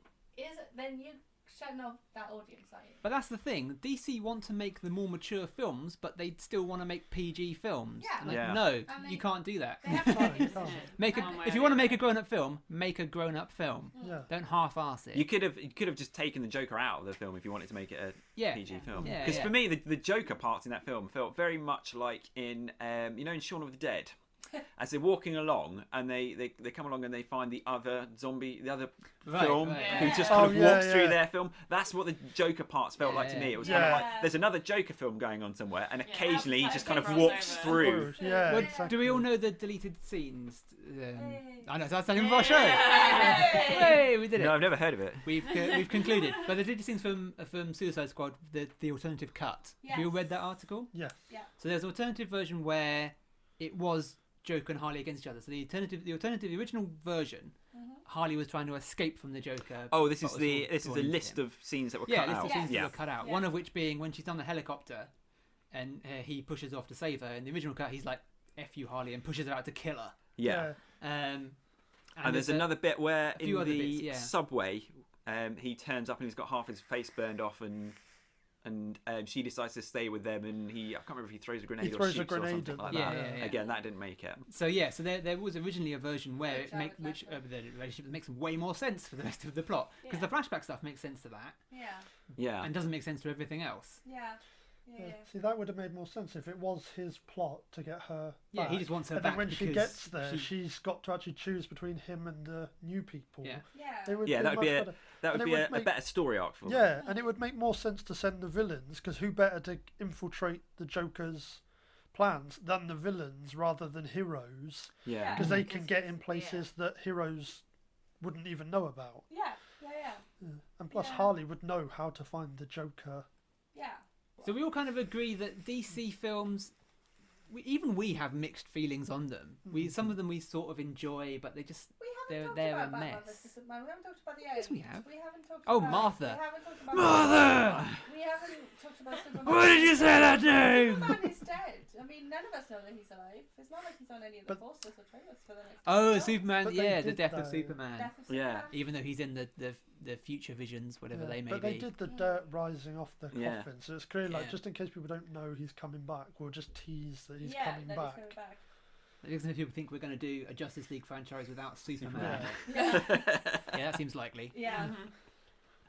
then you shutting off that audience, are you? But that's the thing. DC want to make the more mature films, but they still want to make PG films. Yeah. And like, Yeah. no, And you they- can't do that. They have to make a you decision. can't. Make One way if or you the want to make other. a grown-up film, make a grown-up film. Yeah. Don't half-ass it. You could have just taken the Joker out of the film if you wanted to make it a yeah. PG film. Yeah, Because yeah. for me, the Joker parts in that film felt very much like in in Shaun of the Dead. As they're walking along and they come along and they find the other Right, film right. who Yeah. just kind Oh, of yeah, walks through yeah. their film. That's what the Joker parts felt like to me. It was kind Yeah. of like there's another Joker film going on somewhere, and Yeah. occasionally he just kind of Crossover. walks through. Yeah, Well, exactly. do we all know the deleted scenes? Hey. I know, so that's the name of our show. Hey. Hey, we did it. No, I've never heard of it. We've concluded. But the deleted scenes from Suicide Squad, the alternative cut. Have you all Yes. read that article? Yes. So there's an alternative version where it was Joker and Harley against each other. So the original version, Harley was trying to escape from the Joker. Oh, this but is was the all this is the drawn into list him. of scenes that were Yeah, cut list out. of scenes Yeah. that were cut out. Yeah. One of which being when she's on the helicopter, and he pushes her off to save her. In the original cut, he's like, "F you, Harley," and pushes her out to kill her. Yeah. And And there's another bit where a few in other the bits, yeah. subway, he turns up and he's got half his face burned off, and she decides to stay with them, and I can't remember if he throws a grenade or throws a shoots or grenade something at like them. that. Yeah, yeah, yeah. Again, that didn't make it. So there was originally a version where Which I would like to- the relationship makes way more sense for the rest of the plot because Yeah. the flashback stuff makes sense to that Yeah. Yeah. and doesn't make sense to everything else. Yeah. Yeah. See, that would have made more sense if it was his plot to get her Yeah, back. he just wants her and back then when she because gets there, she- she's got to actually choose between him and the new people. Yeah. Yeah. It would Yeah, be that would much be a better. that And would it be would a make- better story arc for them. Yeah, and it would make more sense to send the villains, because who better to infiltrate the Joker's plans than the villains rather than heroes, Yeah. because they Because can get in yeah. places that heroes wouldn't even know about. Yeah. Yeah. Yeah. And plus, Yeah. Harley would know how to find the Joker. Yeah. So we all kind of agree that DC films, even we have mixed feelings on them. Some of them we sort of enjoy, but they just We they're talked they're a about Batman mess. versus Superman. We haven't talked about the end. Yes, we have. We haven't talked Oh, about, Martha. We haven't talked about Mother! We haven't talked about Superman. Why did you say that name? Superman is dead. I mean, none of us know that he's alive. It's not like he's on any of the But- posters or trailers for the next. Oh, film. Superman! But they Yeah, the did, death of though. Superman. Death of Yeah. Superman. Even though he's in the future visions, whatever Yeah, they may but be. they did the dirt rising off the Yeah. coffin, so it's clear, like, Yeah. just in case people don't know he's coming back, we'll just tease that he's yeah, coming that back. he's coming back. Because if people think we're going to do a Justice League franchise without Superman, Yeah. Yeah. yeah, that seems likely. Yeah. Mhm.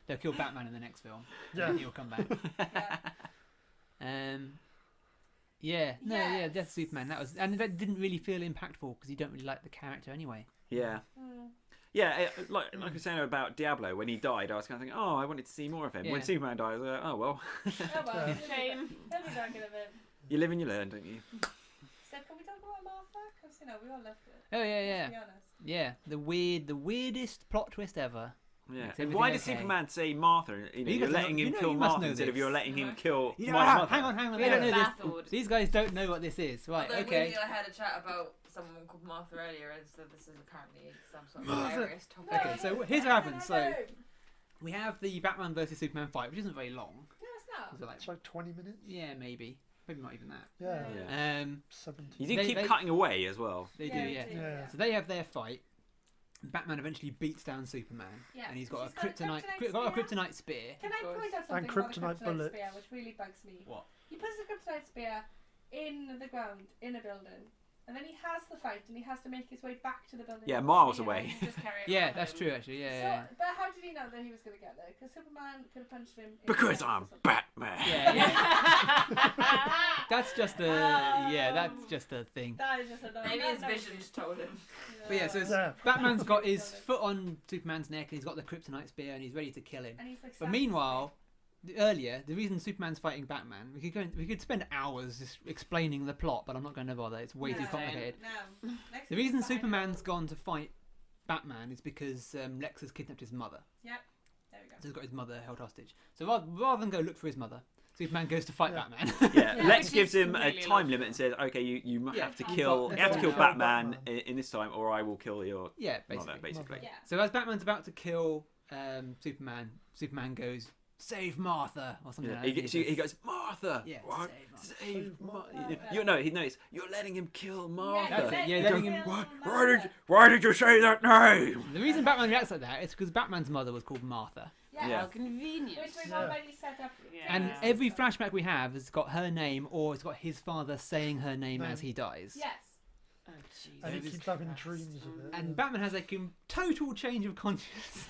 They'll kill Batman in the next film. Yeah. And he'll come back. Yeah. Yeah, no, yeah, Death of Yes. Superman. That was, and that didn't really feel impactful because you don't really like the character anyway. Yeah. Hmm. Yeah, like I was saying about Diablo, when he died, I was kind of thinking, oh, I wanted to see more of him. When Yeah. Superman died, I was like, oh, well, Oh well. Yeah. Shame. He'll be back in a bit. you live and you learn, don't you? So can we talk about Martha? Because we all loved it. Oh yeah, Let's yeah, be honest. yeah. The weirdest plot twist ever. Yeah. Makes And everything why did okay. Superman say Martha? You know, You you're guys letting know- him you know kill you must Martha know instead of this. you're letting him No. kill Yeah, my mother. hang on. They We're don't know baffled. this. These guys don't know what this is. Right? Although Okay. weirdly, I had a chat about someone called Martha earlier, and so this is apparently some sort of Martha. hilarious topic. No, Okay, so no, here's what no, happens. no, So- no. We have the Batman versus Superman fight, which isn't very long. No, it's not. It's like, It's like 20 minutes? yeah, maybe not even that. Yeah. Yeah. 17. You do They- keep they- cutting away as well. They Yeah, do, we yeah. do, Yeah. So they have their fight. Batman eventually beats down Superman, Yeah, and he's so got a he's got a kryptonite, kryptonite got a spear. kryptonite spear. Can I Of course. point out something And about the kryptonite kryptonite bullet. spear, which really bugs me? What? He puts the kryptonite spear in the ground, in a building, and then he has the fight, and he has to make his way back to the building. Yeah, with the miles spear. away. Just carry it Yeah, around that's him. true actually. Yeah, So, but how did he know that he was going to get there? Because Superman could have punched him. in the Because face or I'm something. Batman. yeah. yeah. That's just a Oh. yeah. That's just a thing. That is just annoying. Maybe That his annoys visions me. told him. But yeah, so it's, Yeah. Batman's got his foot on Superman's neck, and he's got the kryptonite spear, and he's ready to kill him. And he's like, But meanwhile, earlier, the reason Superman's fighting Batman, we could spend hours just explaining the plot, but I'm not going to bother. It's way too No. complicated. No. Next The week, reason but I know. Superman's gone to fight Batman is because Lex has kidnapped his mother. Yep. There we go. So he's got his mother held hostage. So rather than go look for his mother, Superman goes to fight Yeah. Batman. Yeah, Yeah, Lex which gives is him a completely time logical. limit and says, okay, you Yeah, have to you've kill, got- you have to kill kill Batman Batman. in this time, or I will kill your Yeah, mother, basically. basically. Yeah. So as Batman's about to kill Superman, Superman goes, "Save Martha," or something Yeah. like that. He goes, Martha. Yeah, What? save Martha. Save Save Martha. Martha. You know, he knows you're letting him kill Martha. That's it, yeah, He letting goes, him- why did you say that name? The reason Batman reacts like that is because Batman's mother was called Martha. Yeah. Yeah. How convenient. Which we've Yeah. already set up. Yeah. And Yeah. every flashback we have has got her name, or it's got his father saying her name as he dies. Yes. Oh, Jesus And he It is keeps having Christ. dreams of it. And Batman has a total change of conscience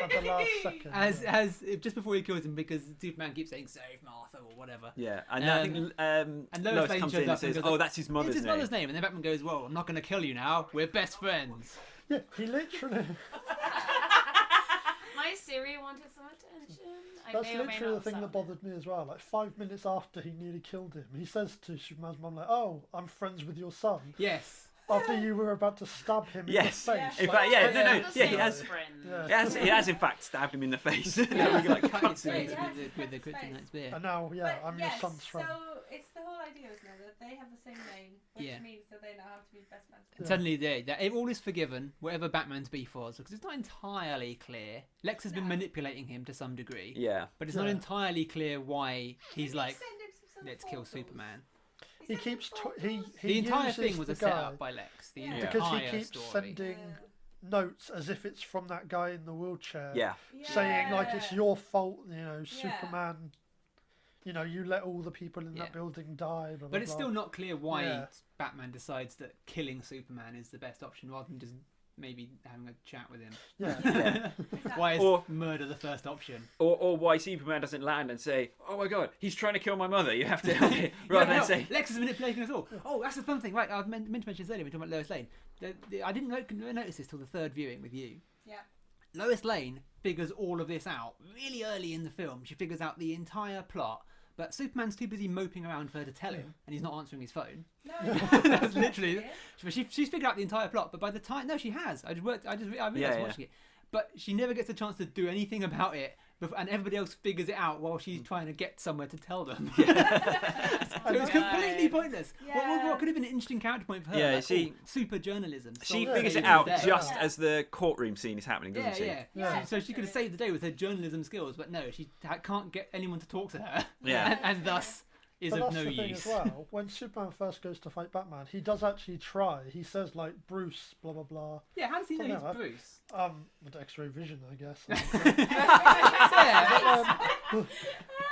At the last second. as just before he kills him, because Superman keeps saying "Save Martha" or whatever. Yeah, and I think and Lois Lois Lane comes shows in up and says, and goes, "Oh, that's his mother's It's his name." mother's name, and then Batman goes, "Well, I'm not going to kill you now. We're best friends." Yeah, he literally. My Siri wanted some attention. I That's may or may literally the not thing that stop bothered me as well. Like 5 minutes after he nearly killed him, he says to Superman's mom, like, "Oh, I'm friends with your son." Yes. After you were about to stab him Yes. in the face. In like, fact, yeah, it. no, They're no, the yeah, he same has. friends. Yeah. He has in fact stabbed him in the face. Yeah, He, like, cut cuts his him. face Yeah. with the His face. kryptonite spear. And now, yeah, But I'm yes, your son's friend. So it's the whole idea, isn't it, that they have the same name, which Yeah. means that they now have to be best friends. And suddenly, that all is forgiven, whatever Batman's beef was, because it's not entirely clear. Lex has been No. manipulating him to some degree, Yeah. but it's not Yeah. entirely clear why he's like, Send him some sort of "Let's kill portals. Superman." He He sent him keeps portals. he The entire uses thing was the a guy setup by Lex. The Yeah. entire because he keeps story. sending Yeah. notes as if it's from that guy in the wheelchair. Yeah. Saying like it's Yeah. your fault, you know, Yeah. Superman. You know, you let all the people in Yeah. that building die. Blah, But it's blah, still blah. not clear why Yeah. Batman decides that killing Superman is the best option rather than just maybe having a chat with him. Yeah. Yeah. Why is Or- murder the first option? Or why Superman doesn't land and say, "Oh my God, he's trying to kill my mother. You have to help me," rather Yeah, than say, Lex is manipulating us all. Oh, that's the fun thing. Right, I meant to mention this earlier. We were talking about Lois Lane. I didn't notice this till the third viewing with you. Yeah. Lois Lane figures all of this out really early in the film. She figures out the entire plot, but Superman's too busy moping around for her to tell him, and he's not answering his phone. No, That's literally. She's figured out the entire plot, but by the time she has. I really Yeah, liked yeah. watching it. but she never gets a chance to do anything about it, and everybody else figures it out while she's trying to get somewhere to tell them. So it's completely pointless. What could have been an interesting character point for her? Yeah, like, super journalism. She solved figures the it day of out the day. just as the courtroom scene is happening, doesn't she? Yeah. So she could have saved the day with her journalism skills, but no, she can't get anyone to talk to her. Yeah. and thus is But of that's no the thing use. as well. When Superman first goes to fight Batman, he does actually try. He says like Bruce, blah blah blah. Yeah, how does he know Something he's like that. Bruce? With X-ray vision, I guess. Yeah,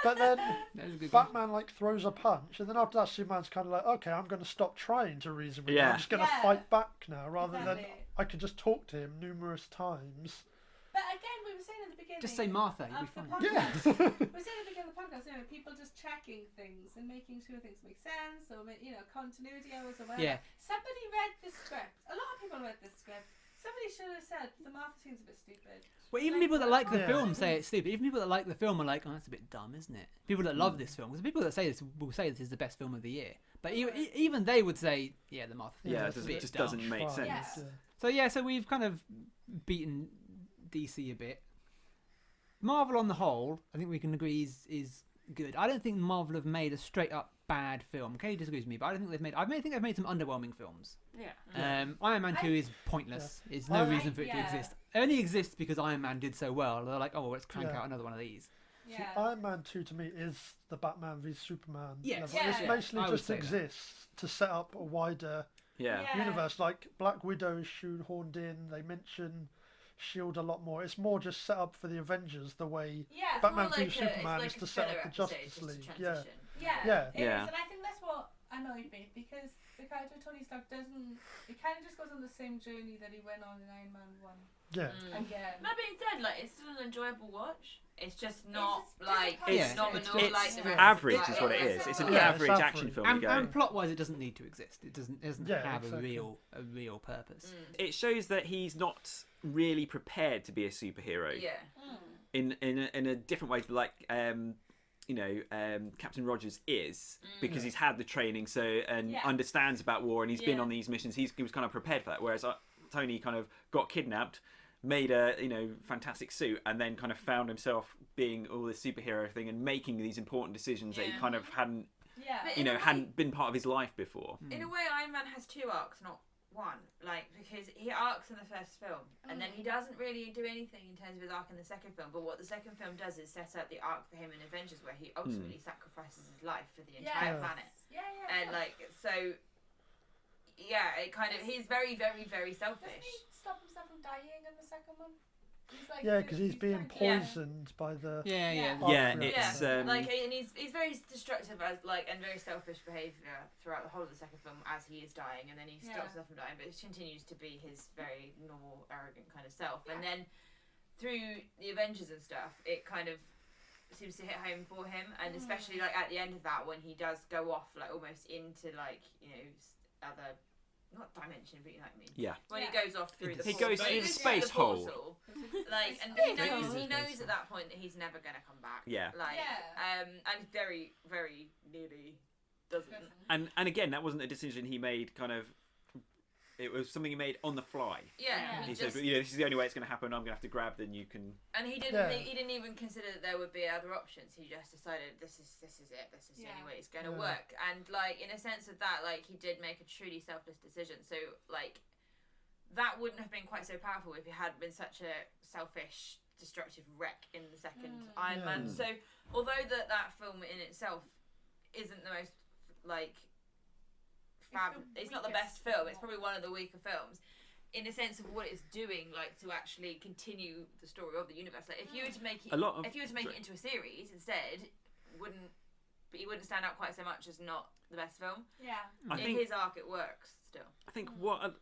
But then that was a good one. Batman like throws a punch, and then after that, Superman's kind of like, okay, I'm going to stop trying to reason with him. Yeah. I'm just going to Yeah. fight back now, rather than Exactly. I could just talk to him numerous times. But again, we were saying at the beginning. Just say Martha, you'll be of the fine. Yeah. podcast, we were saying at the beginning of the podcast, people just checking things and making sure things make sense, or continuity errors or whatever. Yeah. Somebody read the script. A lot of people read the script. Somebody should have said the Martha scene's a bit stupid. Well, even Like, people that like the Yeah. film say it's stupid. Even people that like the film are like, "Oh, that's a bit dumb, isn't it?" People that love this film, because people that say this will say this is the best film of the year. But even they would say, "Yeah, the Martha thing Yeah, is it a bit just dumb." doesn't make Tries, sense. Yeah. So we've kind of beaten DC a bit. Marvel on the whole, I think we can agree is good. I don't think Marvel have made a straight up bad film. Kay disagrees with me, but I don't think they've made. I think they've made some underwhelming films. Yeah. Iron Man 2 is pointless. There's no reason for it to exist. It only exists because Iron Man did so well. They're like, oh, let's crank Yeah. out another one of these. Yeah. Iron Man 2 to me is the Batman v Superman Yes. level. Yeah. This basically I would just say that. exists to set up a wider Yeah. universe. Like Black Widow is shoehorned in. They mention Shield a lot more. It's more just set up for the Avengers the way Yeah. Batman More v like Superman it's is like to a set filler up the episode, Justice just a League. Yeah. transition. Yeah, Yeah. it Yeah. is, and I think that's what annoyed me because the character of Tony Stark doesn't. It kind of just goes on the same journey that he went on in Iron Man 1 Yeah. again. That being said, like it's still an enjoyable watch. It's just not just like disappointing. Yeah, phenomenal. it's like the rest average of is the what it like, is. It's an Yeah, it's average action average. film. You go. And plot wise, it doesn't need to exist. It doesn't Yeah, have exactly. a real purpose. It shows that he's not really prepared to be a superhero Yeah. in a different way, like Captain Rogers is, because he's had the training and Yeah. understands about war, and he's been Yeah. on these missions. He was kind of prepared for that, whereas Tony kind of got kidnapped, made a fantastic suit, and then kind of found himself being all this superhero thing and making these important decisions that he Yeah. kind of hadn't Yeah. But in a way- hadn't been part of his life before. In a way, Iron Man has two arcs, not one. Like, because he arcs in the first film, and then he doesn't really do anything in terms of his arc in the second film. But what the second film does is set up the arc for him in Avengers, where he ultimately sacrifices his life for the entire Yeah. planet. Yeah, yeah. And like, so, yeah, it kind of he's very, very, very Doesn't selfish. he stop himself from dying in the second one? He's like, Yeah, because he's being trying to- poisoned by the. Yeah. Yeah, Yeah. it's Like, and he's very destructive as like and very selfish behaviour throughout the whole of the second film as he is dying, and then he stops Yeah. himself from dying, but it continues to be his very normal, arrogant kind of self. And then through the Avengers and stuff, it kind of seems to hit home for him, and especially like at the end of that when he does go off like almost into like other. Not dimension, but you know what I mean. Yeah. When Yeah. he goes off through the He portal. goes When through he the goes space the hole. portal, like, and Space he knows hole. at that point that he's never gonna come back. Yeah. Like, Yeah. and very, very nearly doesn't. and again, that wasn't a decision he made. It was something he made on the fly. Yeah. Yeah. He Just, said, "This is the only way it's going to happen. I'm going to have to grab. Then you can." and he didn't. Yeah. He didn't even consider that there would be other options. He just decided this is it. This is the only Yeah. way it's going to Yeah. work. And like in a sense of that, like he did make a truly selfless decision. So like that wouldn't have been quite so powerful if he had been such a selfish, destructive wreck in the second Iron Yeah. Man. So although that film in itself isn't the most like it's not the best film. It's probably one of the weaker films. In a sense of what it's doing, like to actually continue the story of the universe. Like if you were to make it, if you were to make it into a series instead, he wouldn't stand out quite so much as not the best film. Yeah. I In think his arc, it works still. I think what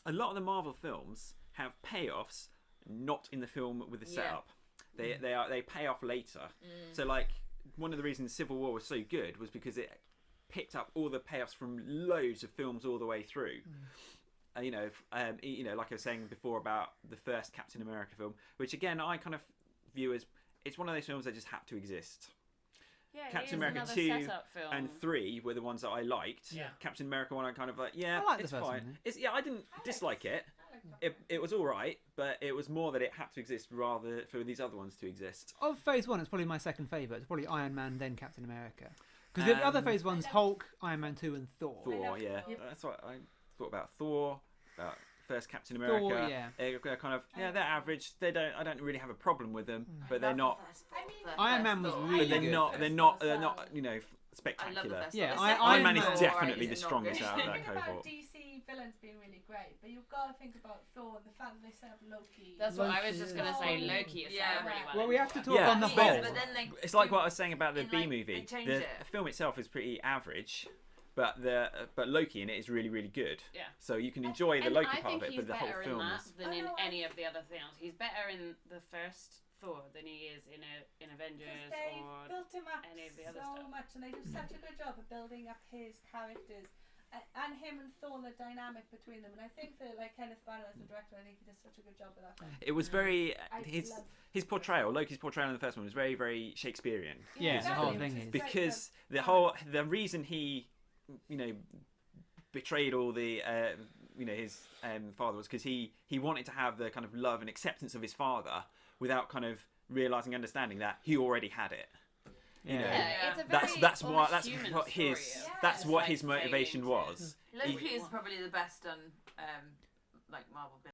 a lot of the Marvel films have payoffs not in the film with the Yeah. setup. They pay off later. So like one of the reasons Civil War was so good was because it picked up all the payoffs from loads of films all the way through. Like I was saying before about the first Captain America film, which again I kind of view as it's one of those films that just had to exist. Yeah, Captain it is America another 2 setup film. And 3 were the ones that I liked. Yeah. Captain America 1 I kind of like, I like the it's first fine. one, I didn't dislike it. I like that. It was all right, but it was more that it had to exist rather for these other ones to exist. Of Phase 1, it's probably my second favourite. It's probably Iron Man, then Captain America. Because the other Phase 1's Hulk, Iron Man 2, and Thor. Thor, yeah. Thor. That's what I thought about Thor, about first Captain America. Thor, yeah. They're kind of, they're average. I don't really have a problem with them, but they're not. Iron Man was really But they're good. not. They're not. You know, I love the spectacular. first Yeah, one. The Iron second Man one is definitely alright, the not strongest good. out of that Think about cohort. DC villains being really great, but you've got to think about Thor and the fact that they set up Loki. That's what I was just gonna say. Loki. Loki is Yeah. really well. Well, we have to talk Yeah. on the He whole. is, but then they It's like do- what I was saying about the in, B like, movie. they change The it. film itself is pretty average, but Loki in it is really, really good. Yeah. So you can enjoy the And Loki I part think of it, he's but the whole better in film that is. than Oh, in no, any of the other things. He's better in the first Thor than he is in Avengers They or built him up any of the other so stuff. much, and they do such a good job of building up his characters. And him and Thor, the dynamic between them, and I think that like Kenneth Branagh as the director, I think he does such a good job with that. Film. It was very I love his portrayal, Loki's portrayal in the first one was very, very Shakespearean. Yeah, the whole exactly, thing which is. great Because for- the reason he, you know, betrayed all the his father was because he wanted to have the kind of love and acceptance of his father without kind of realizing, understanding that he already had it. You know, Yeah, it's a that's very what almost human what his story of that's just, what like, his motivation failing to- was. Loki is probably the best done like Marvel villain.